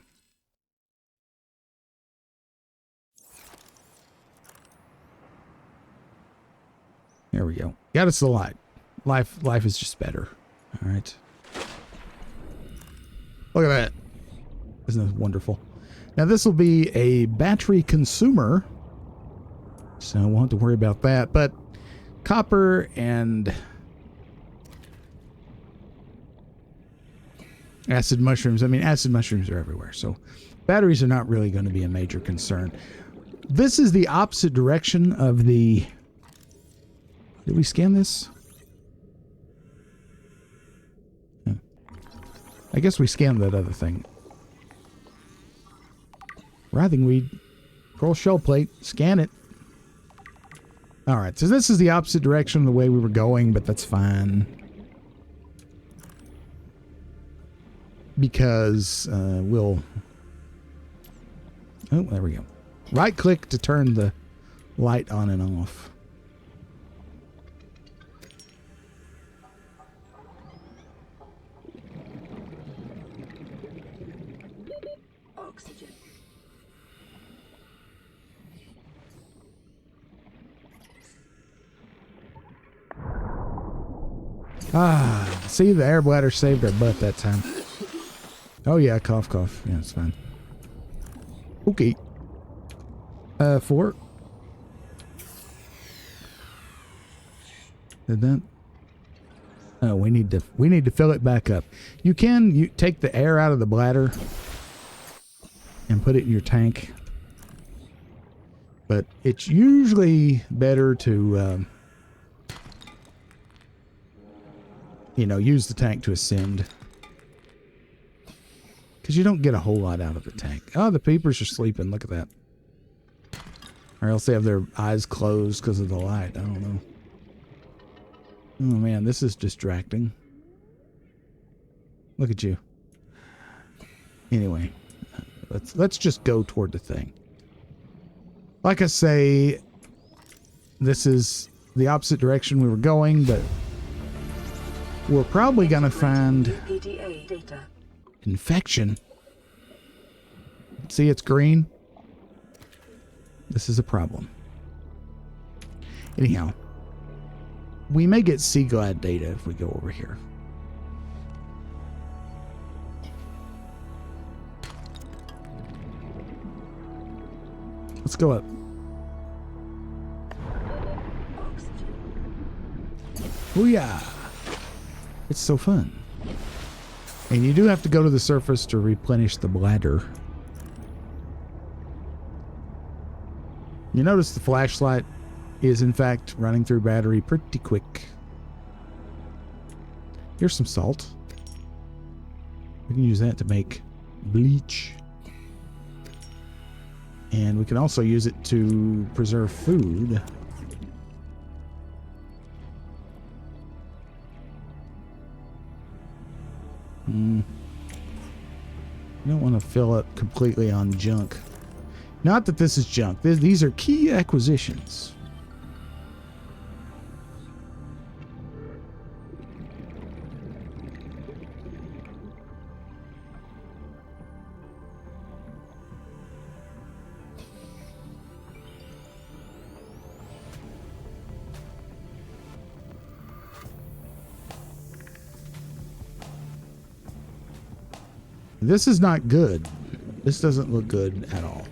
[SPEAKER 1] Got us the light. Life is just better. All right. Look at that. Isn't that wonderful? Now this will be a battery consumer, so I won't have to worry about that. But copper and acid mushrooms. I mean, acid mushrooms are everywhere, so batteries are not really going to be a major concern. This is the opposite direction of the... Did we scan this? I guess we scanned that other thing. Writhing weed. Coral shell plate. Scan it. Alright, so this is the opposite direction of the way we were going, but that's fine. Because we'll... Oh, there we go. Right click to turn the light on and off.
[SPEAKER 2] Oxygen.
[SPEAKER 1] Ah, see, the air bladder saved our butt that time. Oh yeah, cough, cough. Yeah, it's fine. Okay. 4. Did that? Oh, we need to fill it back up. You take the air out of the bladder and put it in your tank, but it's usually better to use the tank to ascend, because you don't get a whole lot out of the tank. Oh, the peepers are sleeping. Look at that. Or else they have their eyes closed because of the light. I don't know. Oh man, this is distracting. Look at you. Anyway, let's just go toward the thing. Like I say, this is the opposite direction we were going, but we're probably gonna find
[SPEAKER 2] PDA data.
[SPEAKER 1] infection. See, it's green. This is a problem. Anyhow, we may get sea glad data if we go over here. Let's go up. Booyah! It's so fun. And you do have to go to the surface to replenish the bladder. You notice the flashlight is in fact running through battery pretty quick. Here's some salt. We can use that to make bleach. And we can also use it to preserve food. You don't want to fill up completely on junk. Not that this is junk. These are key acquisitions. This is not good. This doesn't look good at all.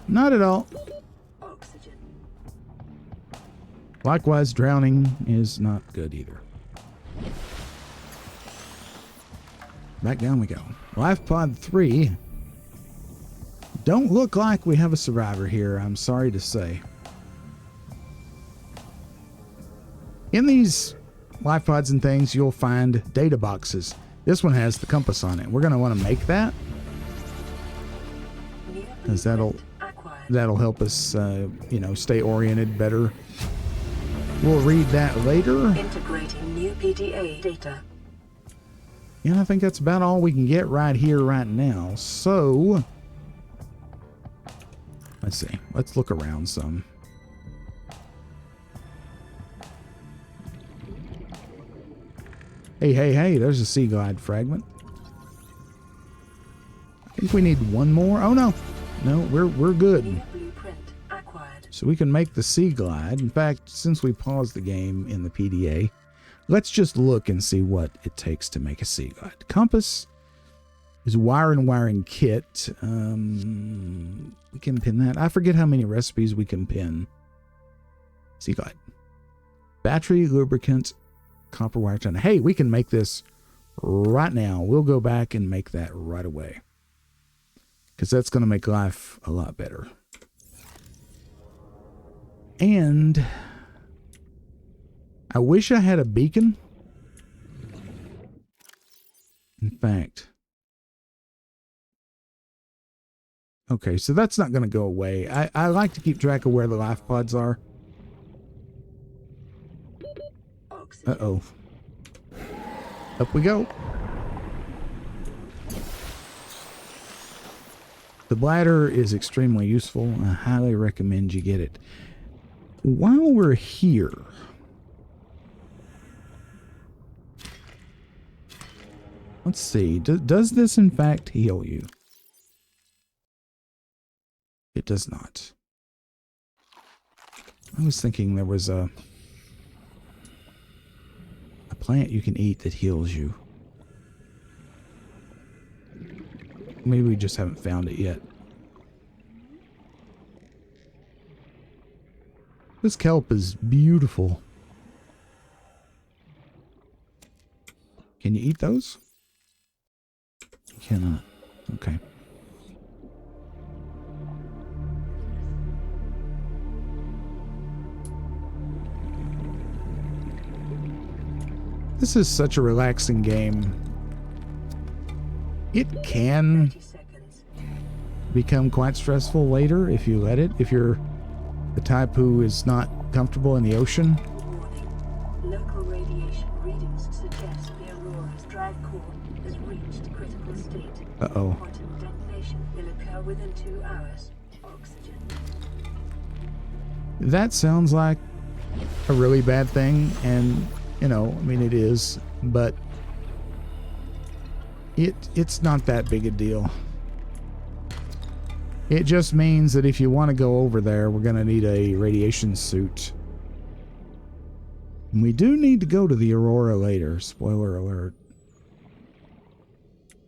[SPEAKER 1] Not at all.
[SPEAKER 2] Oxygen.
[SPEAKER 1] Likewise, drowning is not good either. Back down we go. Life pod 3. Don't look like we have a survivor here, I'm sorry to say. In these life pods and things, you'll find data boxes. This one has the compass on it. We're going to want to make that, because that'll help us, stay oriented better. We'll read that later.
[SPEAKER 2] Integrating new PDA data.
[SPEAKER 1] And I think that's about all we can get right here, right now. So, let's see. Let's look around some. Hey, there's a sea glide fragment. I think we need one more. Oh no. No, we're good.
[SPEAKER 2] New blueprint acquired.
[SPEAKER 1] So we can make the Sea Glide. In fact, since we paused the game in the PDA, let's just look and see what it takes to make a Sea Glide. Compass is wiring kit. We can pin that. I forget how many recipes we can pin. Sea Glide. Battery, lubricant, copper wire ton. Hey, we can make this right now. We'll go back and make that right away, because that's going to make life a lot better. And I wish I had a beacon. In fact, okay, so that's not going to go away. I like to keep track of where the life pods are. Uh-oh. Up we go. The bladder is extremely useful. I highly recommend you get it. While we're here, let's see. Does this in fact heal you? It does not. I was thinking there was a plant you can eat that heals you. Maybe we just haven't found it yet. This kelp is beautiful. Can you eat those? You cannot. Okay. This is such a relaxing game. It can become quite stressful later if you let it. If you're the type who is not comfortable in the ocean.
[SPEAKER 2] Warning. Local radiation readings suggest the Aurora's drive core has reached critical state.
[SPEAKER 1] Uh-oh.
[SPEAKER 2] Quantum detonation will occur within 2 hours. Oxygen.
[SPEAKER 1] That sounds like a really bad thing, and you know, I mean, it is, but it's not that big a deal. It just means that if you want to go over there, we're going to need a radiation suit. And we do need to go to the Aurora later. Spoiler alert.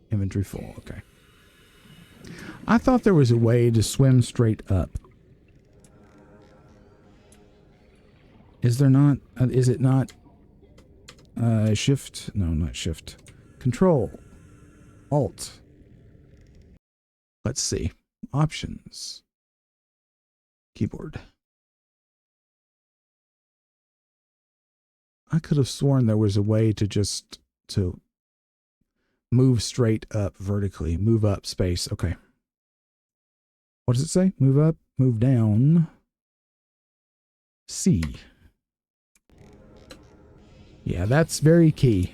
[SPEAKER 1] Inventory full. Okay. I thought there was a way to swim straight up. Is there not? Is it not? Shift? No, not shift. Control. Alt. Let's see. Options. Keyboard. I could have sworn there was a way to just move straight up vertically. Move up space. Okay. What does it say? Move up, move down. C. Yeah, that's very key.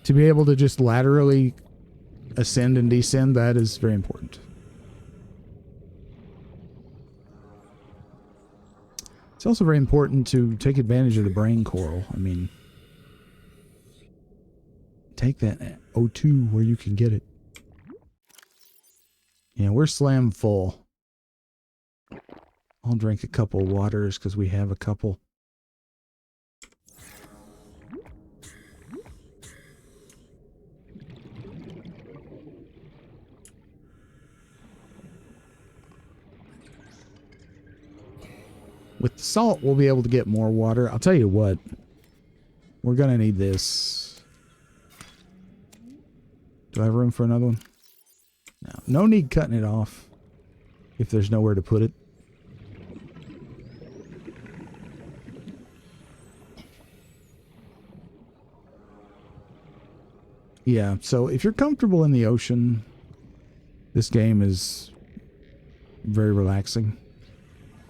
[SPEAKER 1] To be able to just laterally ascend and descend, that is very important. It's also very important to take advantage of the brain coral. I mean, take that O2 where you can get it. Yeah, we're slam full. I'll drink a couple waters because we have a couple. With the salt, we'll be able to get more water. I'll tell you what. We're going to need this. Do I have room for another one? No. No need cutting it off if there's nowhere to put it. Yeah, so if you're comfortable in the ocean, this game is very relaxing.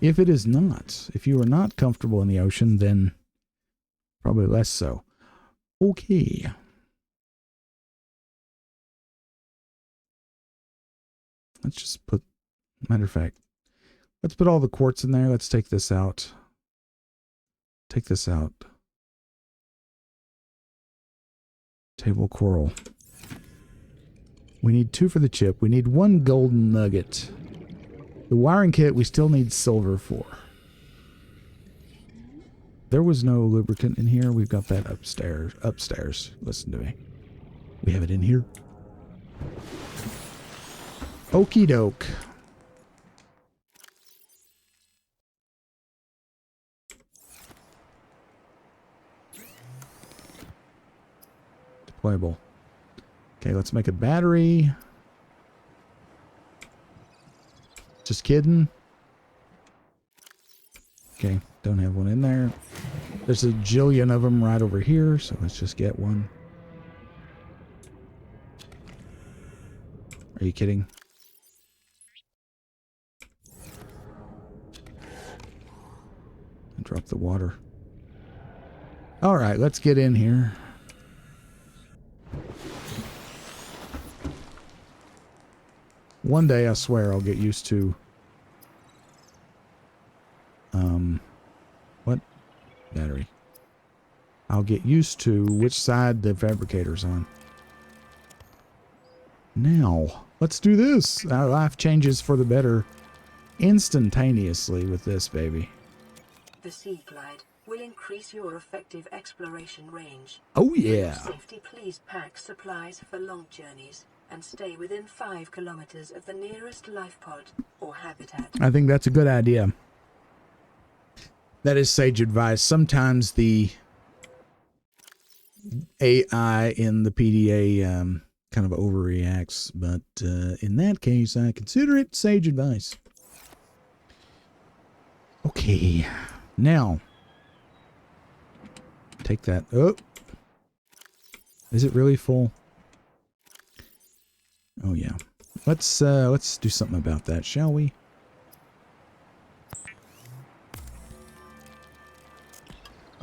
[SPEAKER 1] If it is not, if you are not comfortable in the ocean, then probably less so. Okay. Let's just put, matter of fact, let's put all the quartz in there. Let's take this out. Take this out. Table coral. We need 2 for the chip. We need 1 golden nugget. The wiring kit we still need silver for. there was no lubricant in here. We've got that upstairs. Upstairs. Listen to me. We have it in here. Okie doke. Deployable. Okay, let's make a battery. Just kidding. Okay, don't have one in there. There's a jillion of them right over here, so let's just get one. Are you kidding? And drop the water. All right, let's get in here. One day, I swear, I'll get used to... What? Battery. I'll get used to which side the fabricator's on. Now, let's do this. Our life changes for the better instantaneously with this baby.
[SPEAKER 2] The Sea Glide will increase your effective exploration range.
[SPEAKER 1] Oh yeah.
[SPEAKER 2] For safety, please pack supplies for long journeys and stay within 5 kilometers of the nearest life pod or habitat.
[SPEAKER 1] I think that's a good idea. That is sage advice. Sometimes the AI in the PDA kind of overreacts, but in that case, I consider it sage advice. Okay, now take that. Oh, is it really full? Oh yeah. Let's do something about that, shall we?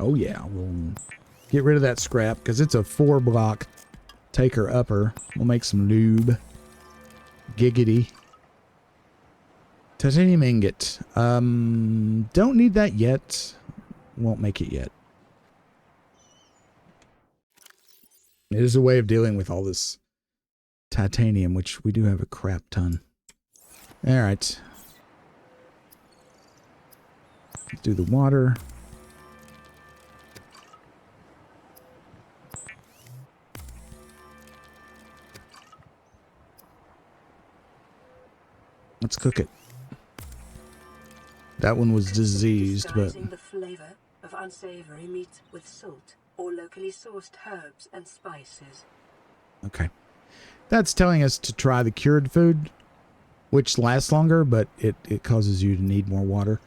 [SPEAKER 1] Oh yeah, we'll get rid of that scrap because it's a 4-block taker upper. We'll make some lube. Giggity. Titanium ingot. Don't need that yet. Won't make it yet. It is a way of dealing with all this titanium, which we do have a crap ton. All right. Let's do the water. Let's cook it. That one was diseased, but...
[SPEAKER 2] Disguising the flavor of unsavory meat with salt or locally sourced herbs and spices.
[SPEAKER 1] Okay. That's telling us to try the cured food, which lasts longer, but it causes you to need more water.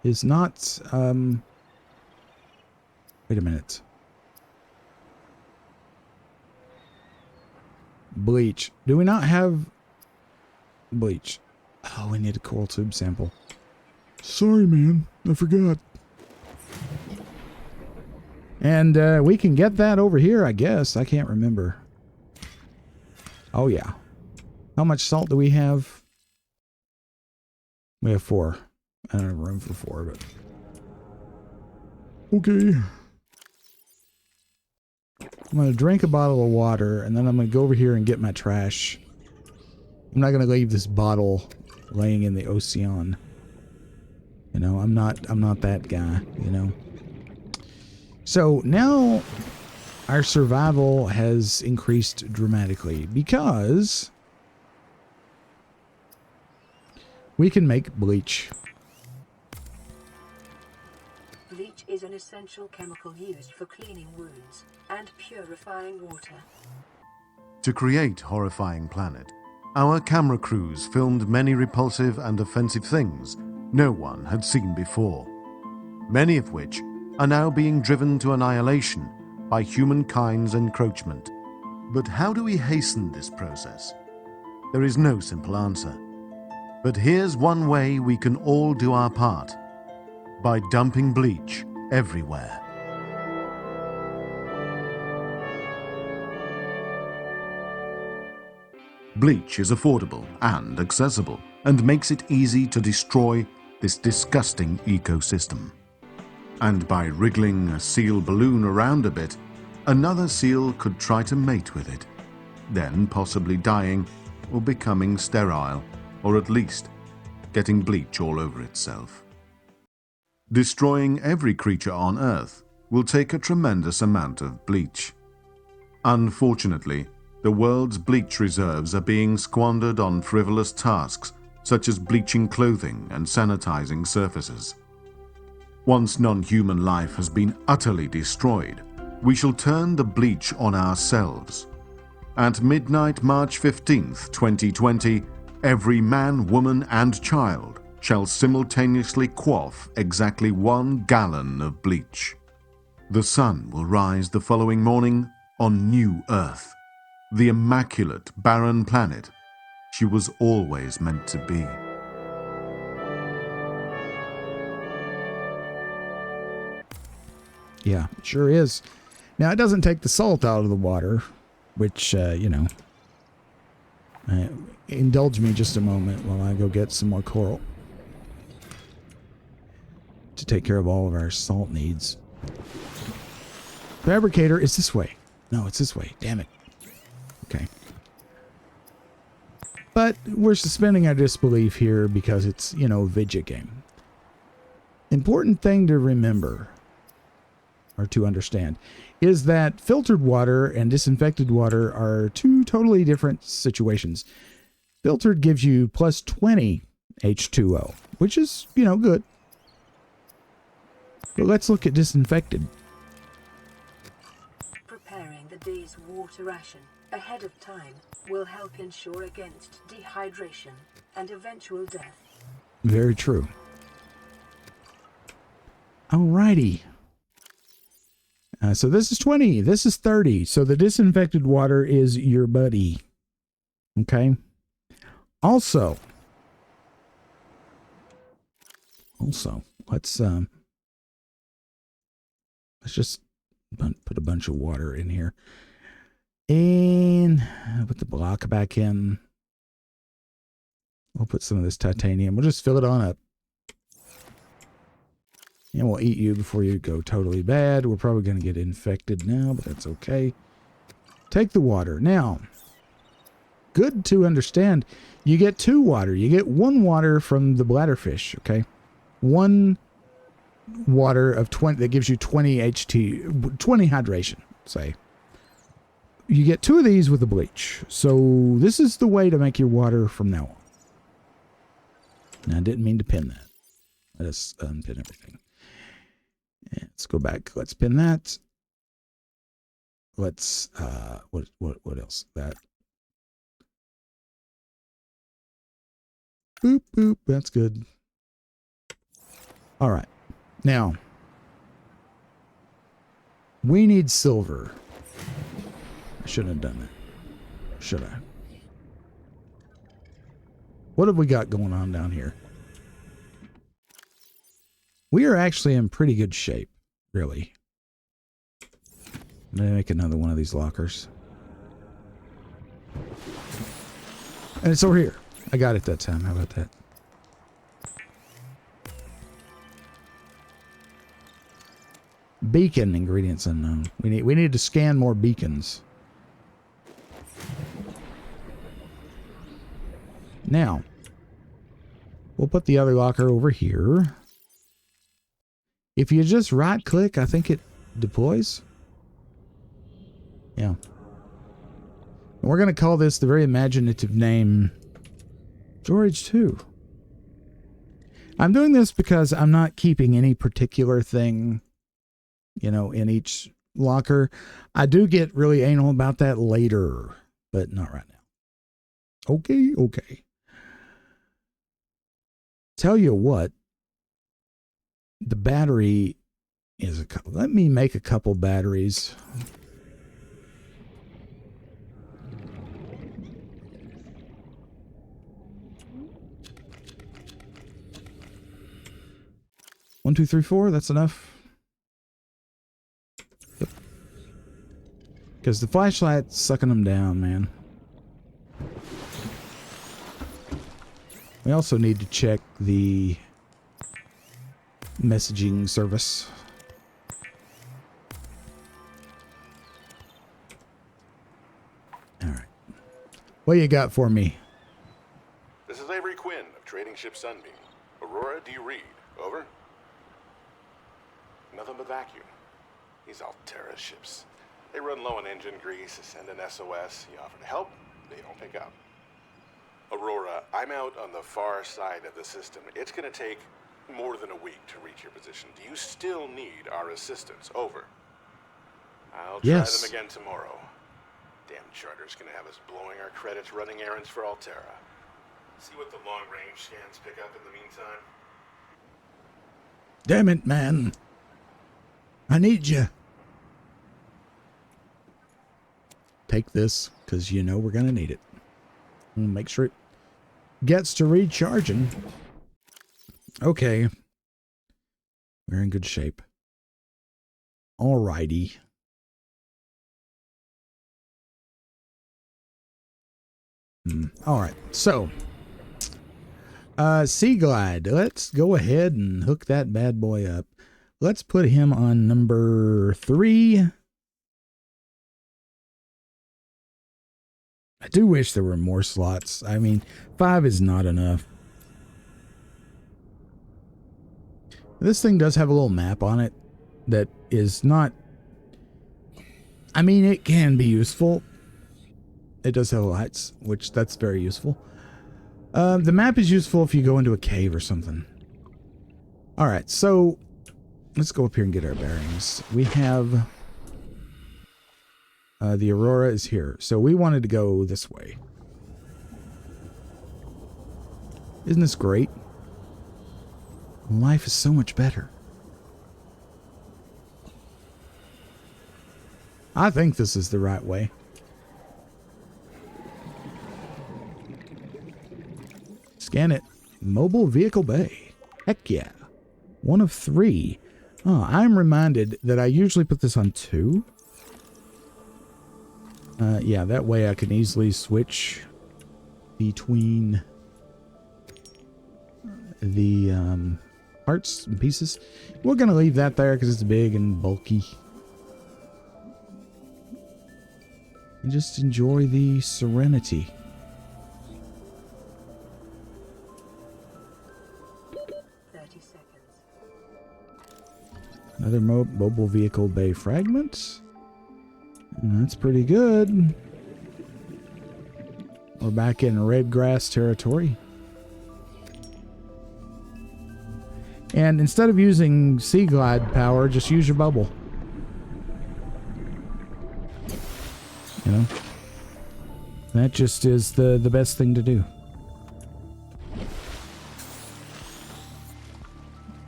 [SPEAKER 1] Is not... Wait a minute. Bleach. Do we not have bleach? Oh, we need a coral tube sample. Sorry, man. I forgot. And we can get that over here, I guess. I can't remember. Oh, yeah. How much salt do we have? We have 4. I don't have room for 4, but... Okay. I'm going to drink a bottle of water, and then I'm going to go over here and get my trash. I'm not going to leave this bottle laying in the ocean. You know, I'm not that guy, you know. So now our survival has increased dramatically because we can make bleach.
[SPEAKER 2] Bleach is an essential chemical used for cleaning wounds and purifying water.
[SPEAKER 5] To create Horrifying Planet, our camera crews filmed many repulsive and offensive things no one had seen before, many of which are now being driven to annihilation by humankind's encroachment. But how do we hasten this process? There is no simple answer. But here's one way we can all do our part: by dumping bleach everywhere. Bleach is affordable and accessible, and makes it easy to destroy this disgusting ecosystem. And by wriggling a seal balloon around a bit, another seal could try to mate with it, then possibly dying or becoming sterile or at least getting bleach all over itself. Destroying every creature on Earth will take a tremendous amount of bleach. Unfortunately, the world's bleach reserves are being squandered on frivolous tasks such as bleaching clothing and sanitizing surfaces. Once non-human life has been utterly destroyed, we shall turn the bleach on ourselves. At midnight, March 15th, 2020, every man, woman, and child shall simultaneously quaff exactly 1 gallon of bleach. The sun will rise the following morning on New Earth, the immaculate, barren planet she was always meant to be.
[SPEAKER 1] Yeah, it sure is. Now, it doesn't take the salt out of the water, which, indulge me just a moment while I go get some more coral to take care of all of our salt needs. Fabricator is this way. No, it's this way. Damn it. Okay. But we're suspending our disbelief here because it's, a video game. Important thing to remember, or to understand, is that filtered water and disinfected water are 2 totally different situations. Filtered gives you plus 20 H2O, which is, good. But let's look at disinfected.
[SPEAKER 2] Preparing the day's water ration ahead of time will help ensure against dehydration and eventual death.
[SPEAKER 1] Very true. Alrighty. So this is 20. This is 30. So the disinfected water is your buddy. Okay. Also, let's just put a bunch of water in here. And put the block back in. We'll put some of this titanium. We'll just fill it on up. And we'll eat you before you go totally bad. We're probably going to get infected now, but that's okay. Take the water. Now, good to understand, you get 2 water. You get 1 water from the bladderfish, okay? 1 water of 20 that gives you 20 hydration, say. You get 2 of these with the bleach. So this is the way to make your water from now on. Now, I didn't mean to pin that. Let us unpin everything. Let's go back. Let's pin that. Let's what else? That. Boop boop. That's good. All right. Now we need silver. I shouldn't have done that. Should I? What have we got going on down here? We are actually in pretty good shape, really. I'm going to make another one of these lockers. And it's over here. I got it that time. How about that? Beacon ingredients unknown. We need to scan more beacons. Now, we'll put the other locker over here. If you just right click, I think it deploys. Yeah. And we're going to call this the very imaginative name Storage 2. I'm doing this because I'm not keeping any particular thing, in each locker. I do get really anal about that later, but not right now. Okay. Tell you what, the battery is a couple. Let me make a couple batteries. One, two, three, four. That's enough. Yep. Because the flashlight's sucking them down, man. We also need to check the messaging service. All right. What you got for me?
[SPEAKER 6] This is Avery Sunbeam. Aurora, do you read? Over? Nothing but vacuum. These Altera ships. They run low on engine grease, send an SOS, you offer to help, they don't pick up. Aurora, I'm out on the far side of the system. It's gonna take more than a week to reach your position. Do you still need our assistance? Over. I'll try them again tomorrow. Damn charter's gonna have us blowing our credits running errands for Altera. See what the long-range scans pick up in the meantime.
[SPEAKER 1] Damn it, man. I need you. Take this, because you know we're going to need it. And make sure it gets to recharging. Okay. We're in good shape. Alrighty. Alright, so Sea Glide. Let's go ahead and hook that bad boy up. Let's put him on number 3. I do wish there were more slots. I mean, 5 is not enough. This thing does have a little map on it that is not... I mean, it can be useful. It does have lights, which that's very useful. The map is useful if you go into a cave or something. Alright, so let's go up here and get our bearings. We have... the Aurora is here. So we wanted to go this way. Isn't this great? Life is so much better. I think this is the right way. Scan it. Mobile Vehicle Bay. Heck yeah. 1 of 3. Oh, I'm reminded that I usually put this on 2. Yeah, that way I can easily switch between the parts and pieces. We're going to leave that there because it's big and bulky. And just enjoy the serenity. Another mobile vehicle bay fragment. And that's pretty good. We're back in red grass territory. And instead of using Sea Glide power, just use your bubble. You know? That just is the best thing to do.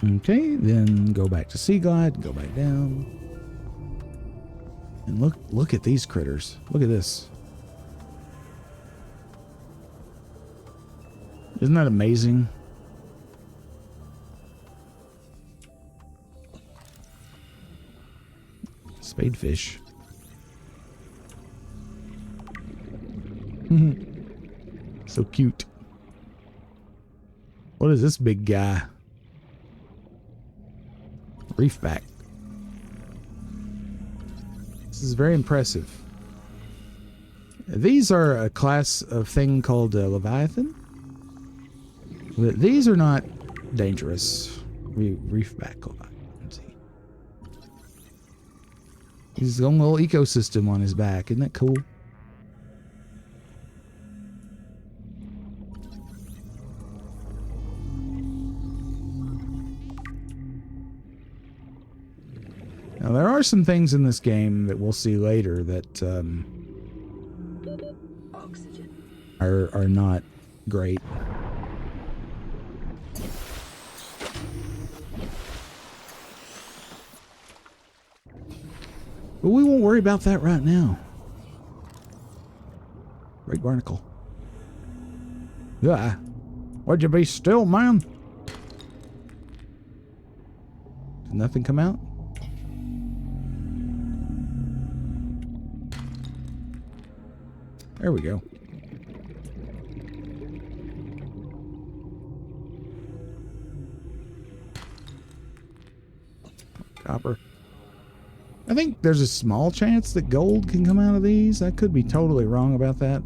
[SPEAKER 1] Okay, then go back to Sea Glide, go back down. And look at these critters. Look at this. Isn't that amazing? Spadefish. So cute. What is this big guy? Reefback. This is very impressive. These are a class of thing called Leviathan. These are not dangerous. Reefback Leviathan. Let's see. He's his own little ecosystem on his back. Isn't that cool? Now, there are some things in this game that we'll see later that are not great. But we won't worry about that right now. Great barnacle. Yeah. Would you be still, man? Did nothing come out? There we go. Copper. I think there's a small chance that gold can come out of these. I could be totally wrong about that.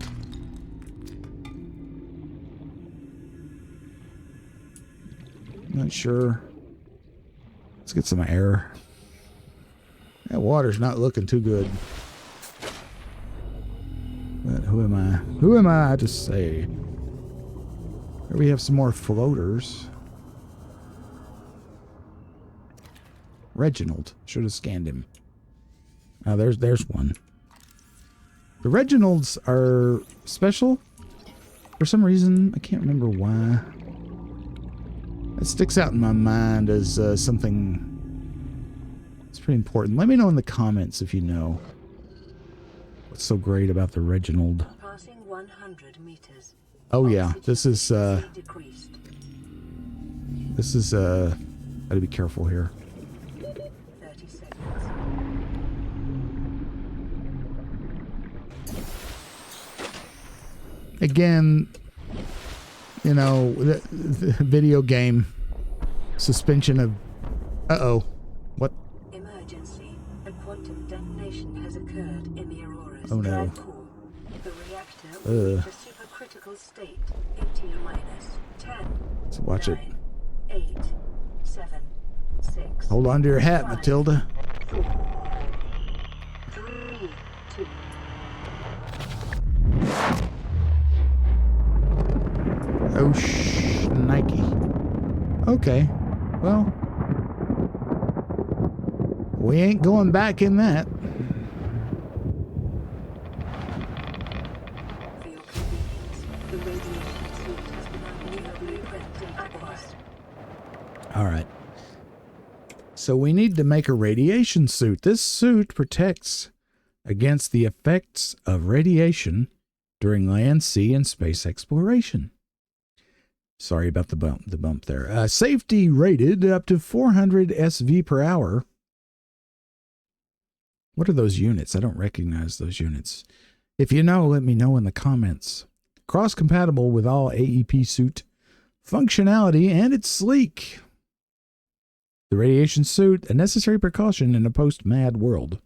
[SPEAKER 1] Not sure. Let's get some air. That water's not looking too good. But who am I? Who am I to say? Here we have some more floaters. Reginald. Should have scanned him. Oh, there's one. The Reginalds are special. For some reason, I can't remember why. It sticks out in my mind as something that's pretty important. Let me know in the comments if you know what's so great about the Reginald.
[SPEAKER 2] Passing 100 meters.
[SPEAKER 1] Oh yeah, this is
[SPEAKER 2] Decreased.
[SPEAKER 1] gotta be careful here.
[SPEAKER 2] 30 seconds.
[SPEAKER 1] Again, you know, the video game suspension of uh-oh. What?
[SPEAKER 2] Emergency. A quantum detonation has occurred in the Aurora's
[SPEAKER 1] Oh, no.
[SPEAKER 2] drive core. The reactor will reach a supercritical state in T-10.
[SPEAKER 1] Let's watch it.
[SPEAKER 2] 9, 8, 7, 6.
[SPEAKER 1] Hold on to your hat,
[SPEAKER 2] 5,
[SPEAKER 1] Matilda.
[SPEAKER 2] 4, 3, 2.
[SPEAKER 1] Oh, Nike. Okay. Well, we ain't going back in that.
[SPEAKER 2] For your convenience, the radiation suit has been under new blueprint acquired.
[SPEAKER 1] All right. So we need to make a radiation suit. This suit protects against the effects of radiation during land, sea, and space exploration. Sorry about the bump there. Safety rated up to 400 SV per hour. What are those units? I don't recognize those units. If you know, let me know in the comments. Cross-compatible with all AEP suit functionality, and it's sleek. The radiation suit, a necessary precaution in a post-mad world.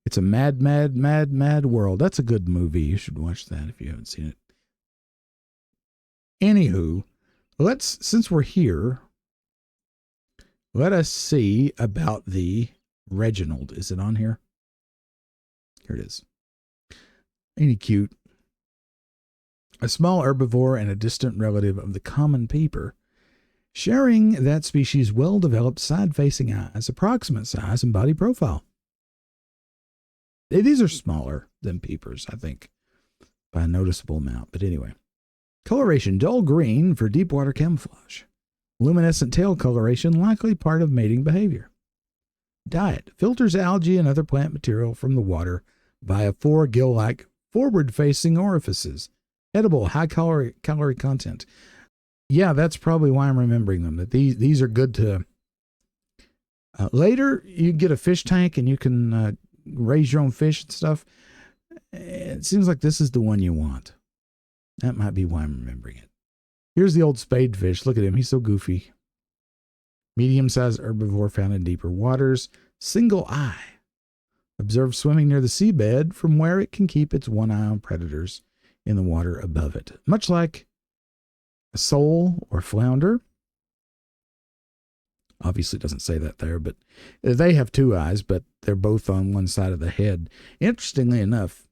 [SPEAKER 1] It's a mad world. That's a good movie. You should watch that if you haven't seen it. Anywho, since we're here, let us see about the Reginald. Is it on here? Here it is. Ain't he cute? A small herbivore and a distant relative of the common peeper, sharing that species' well-developed side-facing eyes, approximate size, and body profile. These are smaller than peepers, I think, by a noticeable amount. But anyway. Coloration, dull green for deep water camouflage. Luminescent tail coloration, likely part of mating behavior. Diet, filters algae and other plant material from the water via 4 gill-like forward-facing orifices. Edible, high-calorie content. Yeah, that's probably why I'm remembering them. That these are good to... later, you get a fish tank and you can raise your own fish and stuff. It seems like this is the one you want. That might be why I'm remembering it. Here's the old spadefish. Look at him. He's so goofy. Medium-sized herbivore found in deeper waters. Single eye. Observed swimming near the seabed from where it can keep its one eye on predators in the water above it. Much like a sole or flounder. Obviously it doesn't say that there, but they have 2 eyes, but they're both on one side of the head. Interestingly enough,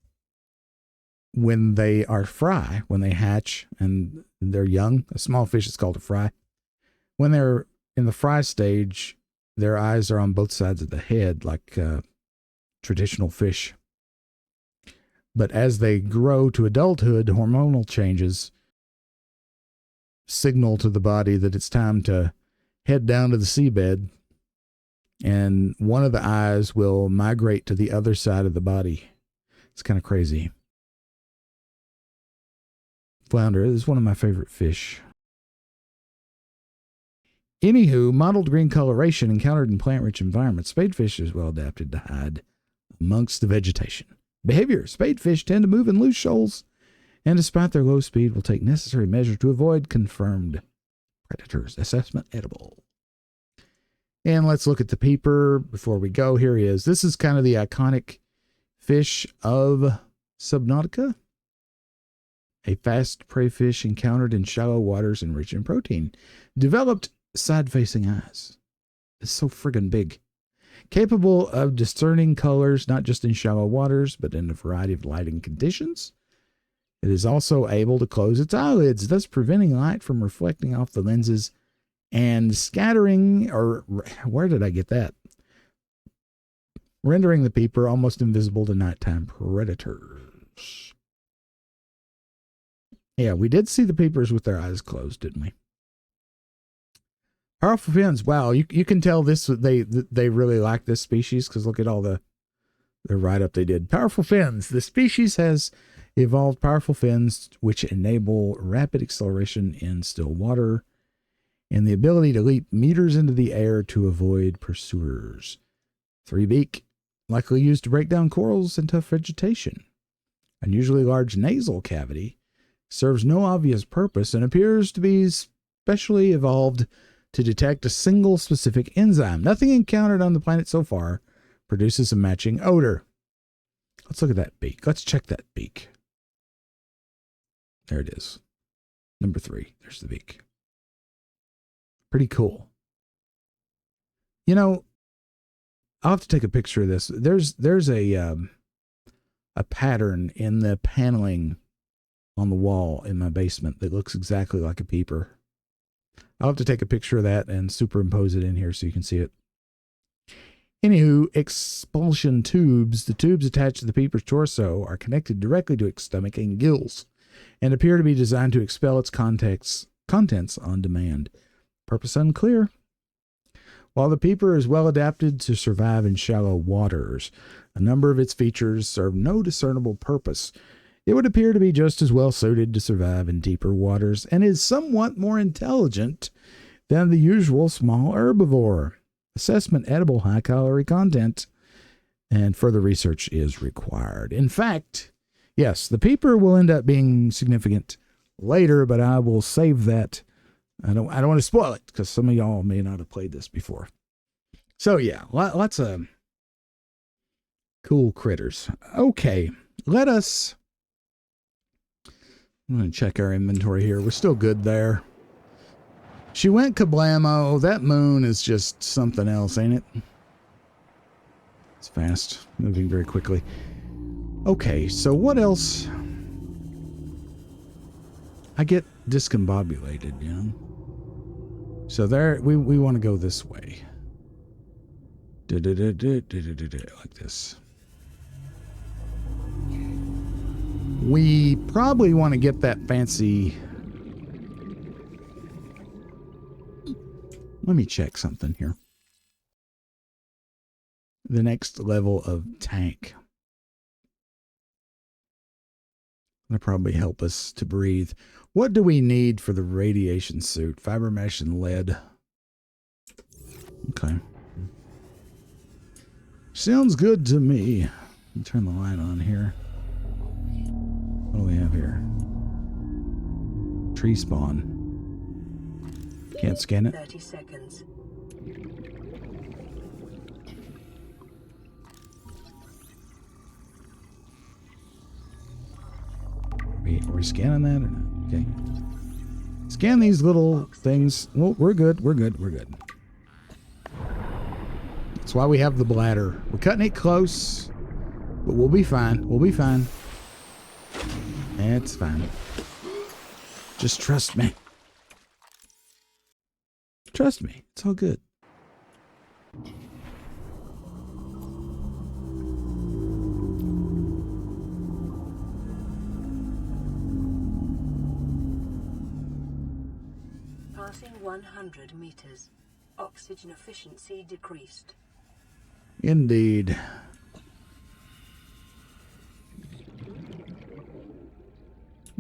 [SPEAKER 1] when they are fry, when they hatch and they're young, a small fish is called a fry. When they're in the fry stage, their eyes are on both sides of the head like traditional fish. But as they grow to adulthood, hormonal changes signal to the body that it's time to head down to the seabed, and one of the eyes will migrate to the other side of the body. It's kind of crazy. Flounder is one of my favorite fish. Anywho, mottled green coloration encountered in plant-rich environments. Spadefish is well adapted to hide amongst the vegetation. Behavior. Spadefish tend to move in loose shoals, and despite their low speed, will take necessary measures to avoid confirmed predators. Assessment edible. And let's look at the peeper before we go. Here he is. This is kind of the iconic fish of Subnautica. A fast prey fish encountered in shallow waters and rich in protein. Developed side-facing eyes. It's so friggin' big. Capable of discerning colors not just in shallow waters, but in a variety of lighting conditions. It is also able to close its eyelids, thus preventing light from reflecting off the lenses and scattering, or where did I get that? Rendering the peeper almost invisible to nighttime predators. Yeah, we did see the peepers with their eyes closed, didn't we? Powerful fins. Wow, you can tell this they really like this species because look at all the write-up they did. Powerful fins. The species has evolved powerful fins which enable rapid acceleration in still water and the ability to leap meters into the air to avoid pursuers. 3 beak, likely used to break down corals and tough vegetation. Unusually large nasal cavity serves no obvious purpose and appears to be specially evolved to detect a single specific enzyme. Nothing encountered on the planet so far produces a matching odor. Let's look at that beak. Let's check that beak. There it is. Number 3. There's the beak. Pretty cool. You know, I'll have to take a picture of this. There's a pattern in the paneling on the wall in my basement that looks exactly like a peeper. I'll have to take a picture of that and superimpose it in here so you can see it. Anywho, expulsion tubes. The tubes attached to the peeper's torso are connected directly to its stomach and gills and appear to be designed to expel its contents on demand. Purpose unclear. While the peeper is well adapted to survive in shallow waters, a number of its features serve no discernible purpose. It would appear to be just as well suited to survive in deeper waters and is somewhat more intelligent than the usual small herbivore. Assessment edible high-calorie content and further research is required. In fact, yes, the peeper will end up being significant later, but I will save that. I don't want to spoil it because some of y'all may not have played this before. So yeah, lots of cool critters. Okay, I'm going to check our inventory here. We're still good there. She went kablamo. That moon is just something else, ain't it? It's fast, moving very quickly. Okay, so what else? I get discombobulated, you know? So there, we want to go this way. Like this. We probably want to get that fancy... Let me check something here. The next level of tank. That'll probably help us to breathe. What do we need for the radiation suit? Fiber mesh and lead. Okay. Sounds good to me. Let me turn the light on here. What do we have here? Tree spawn. Can't scan it.
[SPEAKER 2] 30 seconds.
[SPEAKER 1] Are we scanning that or not? Okay. Scan these little things. Well, we're good. We're good. We're good. That's why we have the bladder. We're cutting it close, but we'll be fine. We'll be fine. It's fine. Just trust me. Trust me. It's all good.
[SPEAKER 2] Passing 100 meters. Oxygen efficiency decreased.
[SPEAKER 1] Indeed.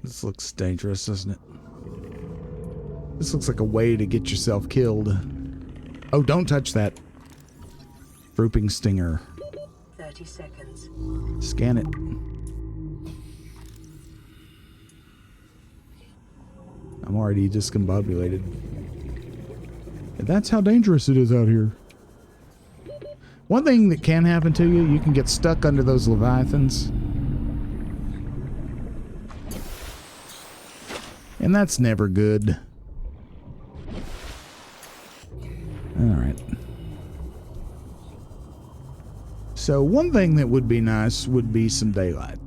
[SPEAKER 1] This looks dangerous, doesn't it? This looks like a way to get yourself killed. Oh, don't touch that. Drooping stinger.
[SPEAKER 2] 30 seconds.
[SPEAKER 1] Scan it. I'm already discombobulated. And that's how dangerous it is out here. One thing that can happen to you, you can get stuck under those leviathans. And that's never good. Alright. So one thing that would be nice would be some daylight.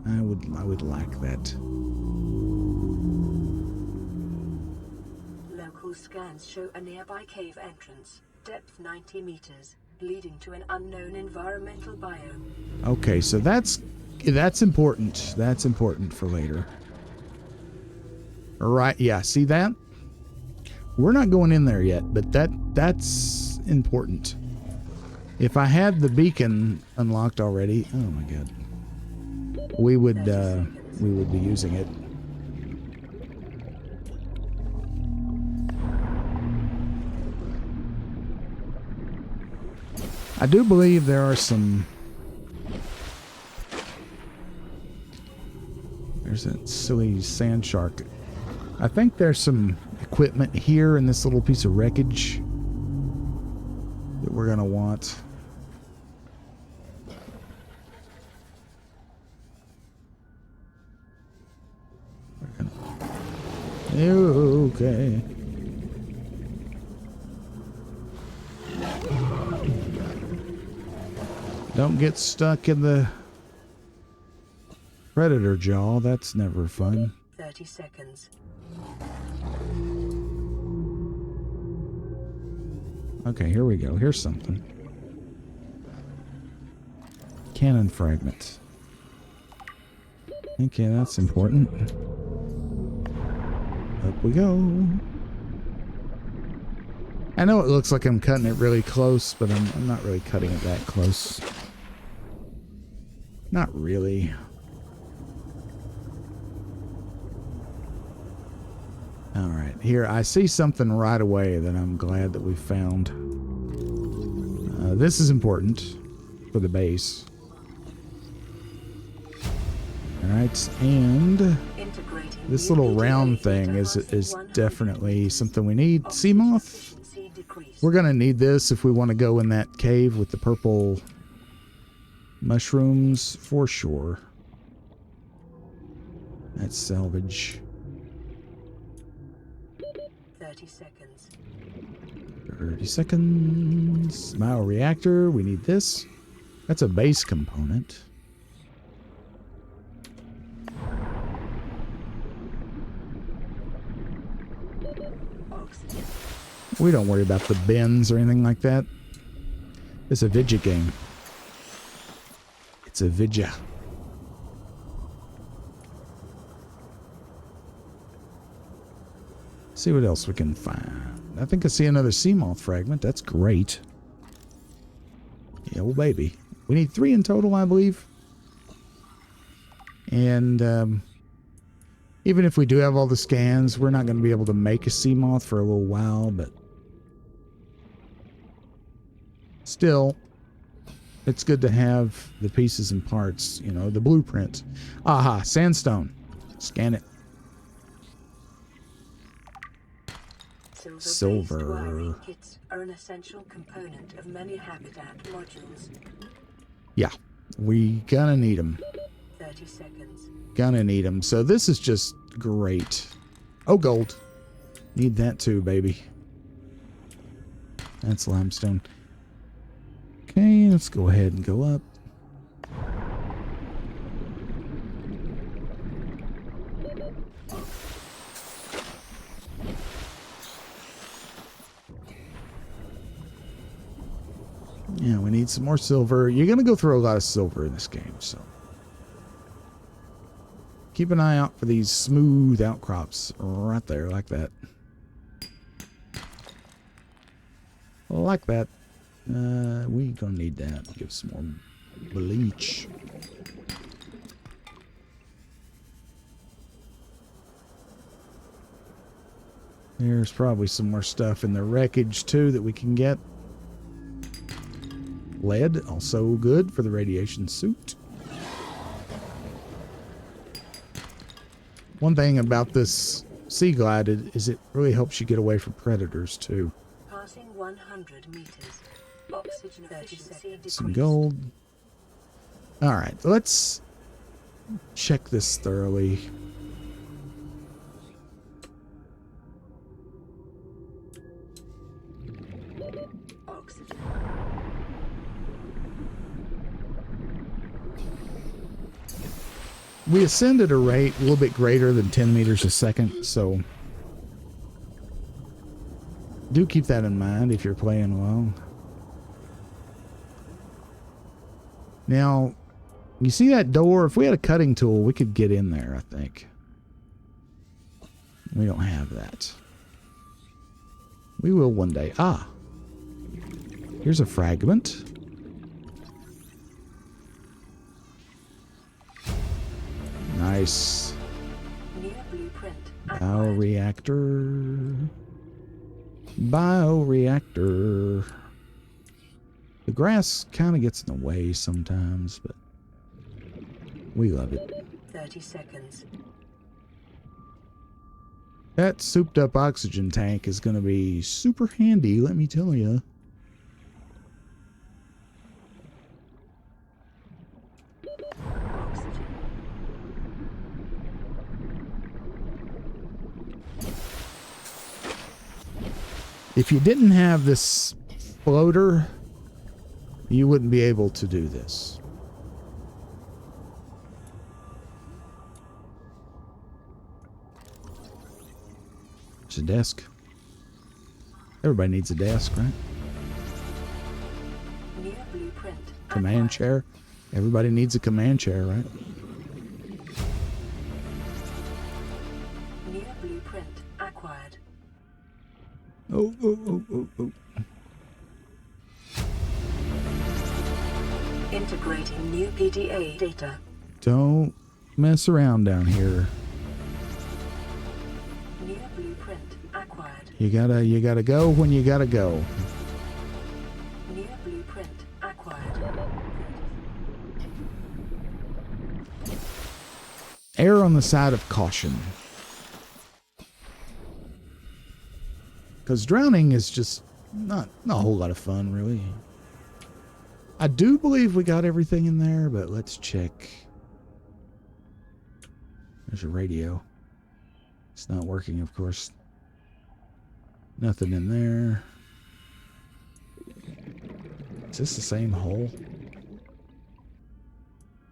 [SPEAKER 1] I would like that.
[SPEAKER 2] Local scans show a nearby cave entrance, depth 90 meters, leading to an unknown environmental biome.
[SPEAKER 1] Okay, so that's important. That's important for later. Right, yeah, see that? We're not going in there yet, but that's important. If I had the beacon unlocked already, oh my god. We would be using it. I do believe there are some... There's that silly sand shark. I think there's some equipment here in this little piece of wreckage that we're gonna want. Okay. Don't get stuck in the predator jaw. That's never fun.
[SPEAKER 2] 30 seconds.
[SPEAKER 1] Okay, here we go. Here's something. Cannon fragment. Okay, that's important. Up we go. I know it looks like I'm cutting it really close, but I'm not really cutting it that close. Not really. Alright, here I see something right away that I'm glad that we found. This is important for the base. Alright, and this little round thing is definitely something we need. Sea moth. We're gonna need this if we want to go in that cave with the purple mushrooms for sure. That's salvage.
[SPEAKER 2] 30 seconds.
[SPEAKER 1] 30 seconds. Bioreactor. We need this. That's a base component.
[SPEAKER 2] Oxygen.
[SPEAKER 1] We don't worry about the bins or anything like that. It's a Vidya game. It's a Vidya. See what else we can find. I think I see another sea moth fragment. That's great. Yeah, well, baby. We need 3 in total, I believe. And even if we do have all the scans, we're not going to be able to make a sea moth for a little while, but still, it's good to have the pieces and parts, you know, the blueprint. Aha, sandstone. Scan it. Silver.
[SPEAKER 2] Kits are an essential component of many habitat modules.
[SPEAKER 1] Yeah, we gonna need them.
[SPEAKER 2] 30 seconds.
[SPEAKER 1] Gonna need them. So this is just great. Oh, gold. Need that too, baby. That's limestone. Okay, let's go ahead and go up. Yeah, we need some more silver. You're going to go through a lot of silver in this game, so keep an eye out for these smooth outcrops right there, like that. Like that. We gonna need that. Give some more bleach. There's probably some more stuff in the wreckage too that we can get. Lead, also good for the radiation suit. One thing about this Sea Glide is it really helps you get away from predators too.
[SPEAKER 2] Passing 100 meters. Oxygen efficiency
[SPEAKER 1] Some
[SPEAKER 2] decreased.
[SPEAKER 1] gold. Alright, let's check this thoroughly. we ascend at a rate a little bit greater than 10 meters a second, so do keep that in mind if you're playing well. Now, you see that door? If we had a cutting tool, we could get in there, I think. We don't have that. We will one day. Ah. Here's a fragment. Nice.
[SPEAKER 2] New blueprint.
[SPEAKER 1] Bioreactor. Bioreactor. The grass kind of gets in the way sometimes, but we love it.
[SPEAKER 2] 30 seconds.
[SPEAKER 1] That souped up oxygen tank is going to be super handy, let me tell you.
[SPEAKER 2] Oxygen.
[SPEAKER 1] If you didn't have this floater, you wouldn't be able to do this. There's a desk. Everybody needs a desk, right?
[SPEAKER 2] New blueprint.
[SPEAKER 1] Command chair. Everybody needs a command chair, right?
[SPEAKER 2] New blueprint acquired.
[SPEAKER 1] Oh, oh, oh, oh, oh.
[SPEAKER 2] Integrating new PDA data.
[SPEAKER 1] Don't mess around down here.
[SPEAKER 2] New blueprint acquired.
[SPEAKER 1] You gotta go when you gotta go.
[SPEAKER 2] New blueprint acquired.
[SPEAKER 1] Err on the side of caution. Because drowning is just not a whole lot of fun, really. I do believe we got everything in there, but let's check. There's a radio. It's not working, of course. Nothing in there. Is this the same hole?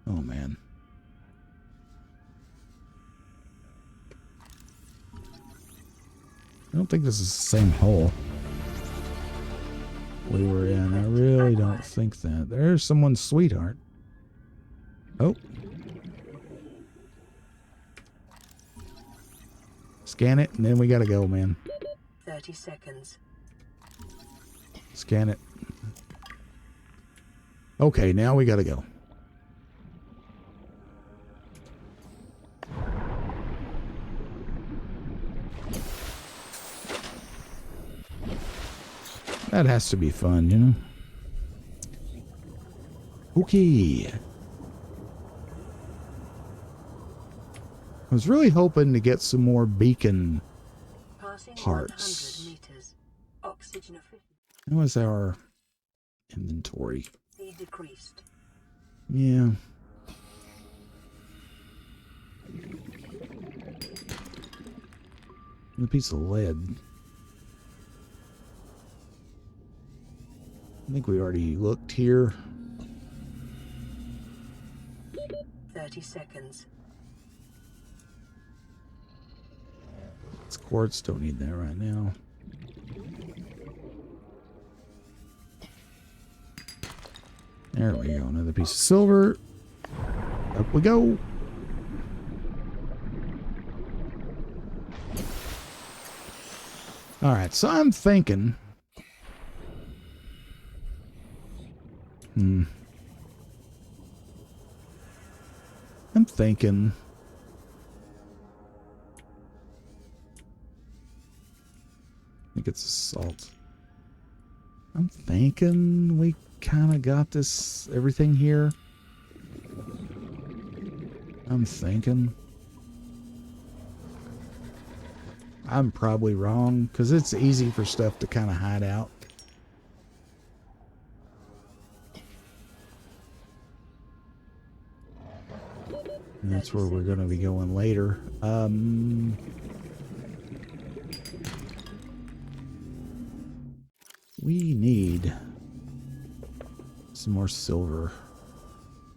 [SPEAKER 1] Oh, man. I don't think this is the same hole we were in. I really don't think that. There's someone's sweetheart. Oh. Scan it, and then we gotta go, man.
[SPEAKER 2] 30 seconds.
[SPEAKER 1] Scan it. Okay, now we gotta go. That has to be fun, you know? Okay. I was really hoping to get some more beacon
[SPEAKER 2] Passing
[SPEAKER 1] hearts.
[SPEAKER 2] 100 meters. Oxygen efficiency
[SPEAKER 1] That was our inventory.
[SPEAKER 2] decreased.
[SPEAKER 1] Yeah. And a piece of lead. I think we already looked here.
[SPEAKER 2] 30 seconds.
[SPEAKER 1] It's quartz, don't need that right now. There we go, another piece of silver. Up we go. Alright, so I'm thinking... I'm thinking... I think it's salt. I'm thinking we kind of got this, everything here. I'm thinking. I'm probably wrong, because it's easy for stuff to kind of hide out. And that's where we're going to be going later. We need some more silver.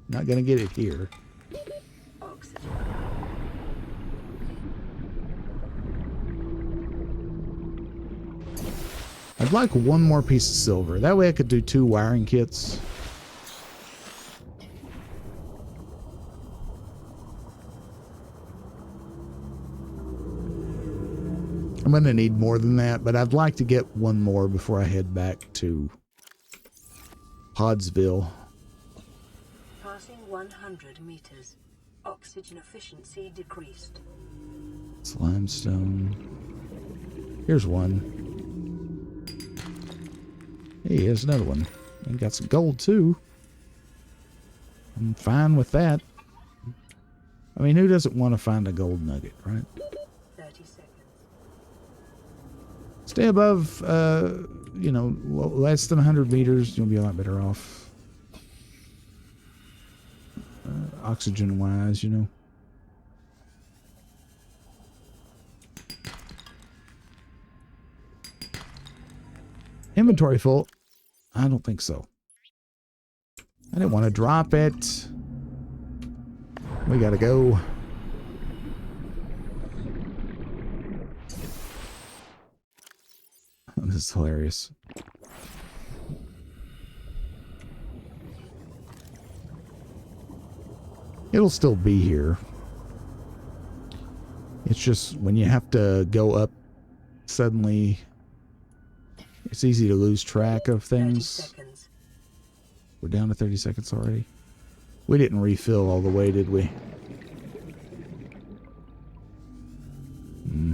[SPEAKER 1] Not going to get it here.
[SPEAKER 2] Oxygen
[SPEAKER 1] I'd like one more piece of silver. That way I could do 2 wiring kits. I'm going to need more than that, but I'd like to get one more before I head back to Podsville.
[SPEAKER 2] Passing 100 meters. Oxygen efficiency decreased.
[SPEAKER 1] It's limestone. Here's one. Hey, here's another one. And got some gold too. I'm fine with that. I mean, who doesn't want to find a gold nugget, right?
[SPEAKER 2] 30 seconds.
[SPEAKER 1] Stay above, you know, less than 100 meters. You'll be a lot better off. Oxygen-wise, you know. Inventory full? I don't think so. I didn't want to drop it. We gotta go. This is hilarious. It'll still be here. It's just when you have to go up suddenly, it's easy to lose track of things. We're down to 30 seconds already. We didn't refill all the way, did we?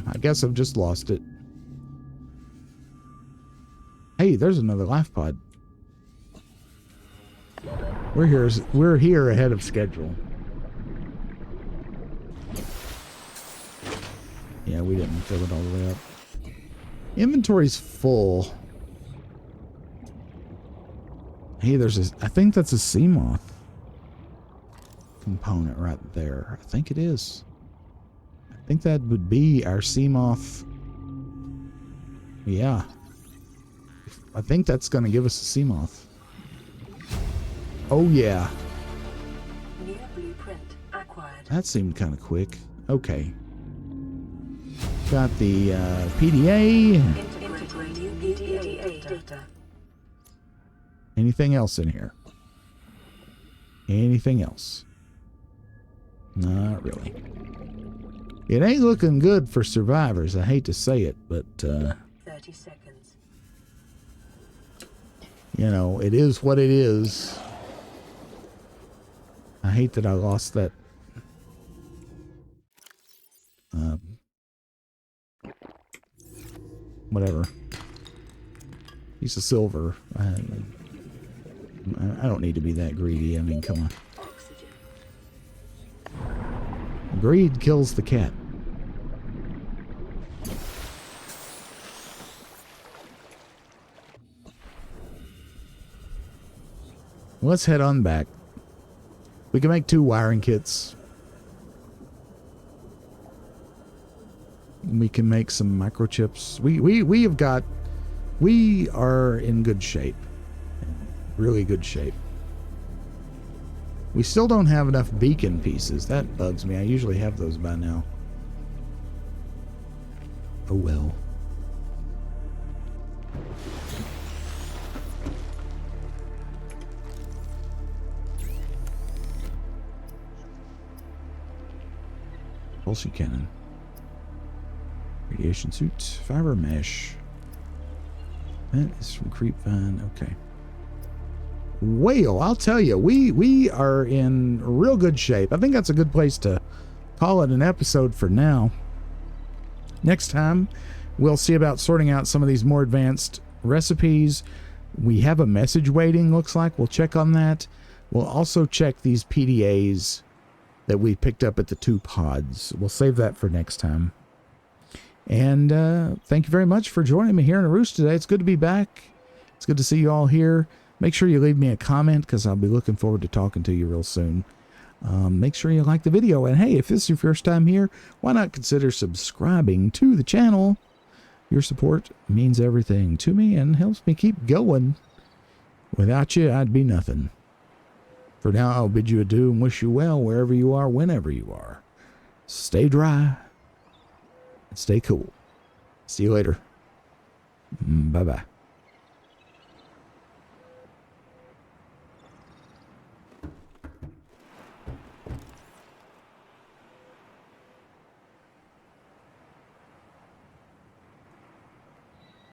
[SPEAKER 1] I guess I've just lost it. Hey, there's another life pod. We're here ahead of schedule. Yeah, we didn't fill it all the way up. Inventory's full. Hey, I think that's a Seamoth component right there. I think it is. I think that would be our Seamoth. Yeah. I think that's going to give us a Seamoth. Oh, yeah.
[SPEAKER 2] New blueprint acquired.
[SPEAKER 1] That seemed kind of quick. Okay. Got the PDA.
[SPEAKER 2] Integrating PDA data.
[SPEAKER 1] Anything else in here? Anything else? Not really. It ain't looking good for survivors. I hate to say it, but
[SPEAKER 2] 30 seconds.
[SPEAKER 1] You know, it is what it is. I hate that I lost that. Whatever. Piece of silver. I don't need to be that greedy. I mean, come on.
[SPEAKER 2] Oxygen.
[SPEAKER 1] Greed kills the cat. Let's head on back. We can make 2 wiring kits. We can make some microchips. We are in good shape. Really good shape. We still don't have enough beacon pieces. That bugs me. I usually have those by now. Oh well. Pulsing cannon. Radiation suit. Fiber mesh. That is from Creepvine. Okay. Well, I'll tell you, we are in real good shape. I think that's a good place to call it an episode for now. Next time, we'll see about sorting out some of these more advanced recipes. We have a message waiting, looks like. We'll check on that. We'll also check these PDAs that we picked up at the 2 pods. We'll save that for next time. And thank you very much for joining me here in Aurora today. It's good to be back. It's good to see you all here. Make sure you leave me a comment because I'll be looking forward to talking to you real soon. Make sure you like the video. And hey, if this is your first time here, why not consider subscribing to the channel? Your support means everything to me and helps me keep going. Without you, I'd be nothing. For now, I'll bid you adieu and wish you well wherever you are, whenever you are. Stay dry and stay cool. See you later. Bye-bye.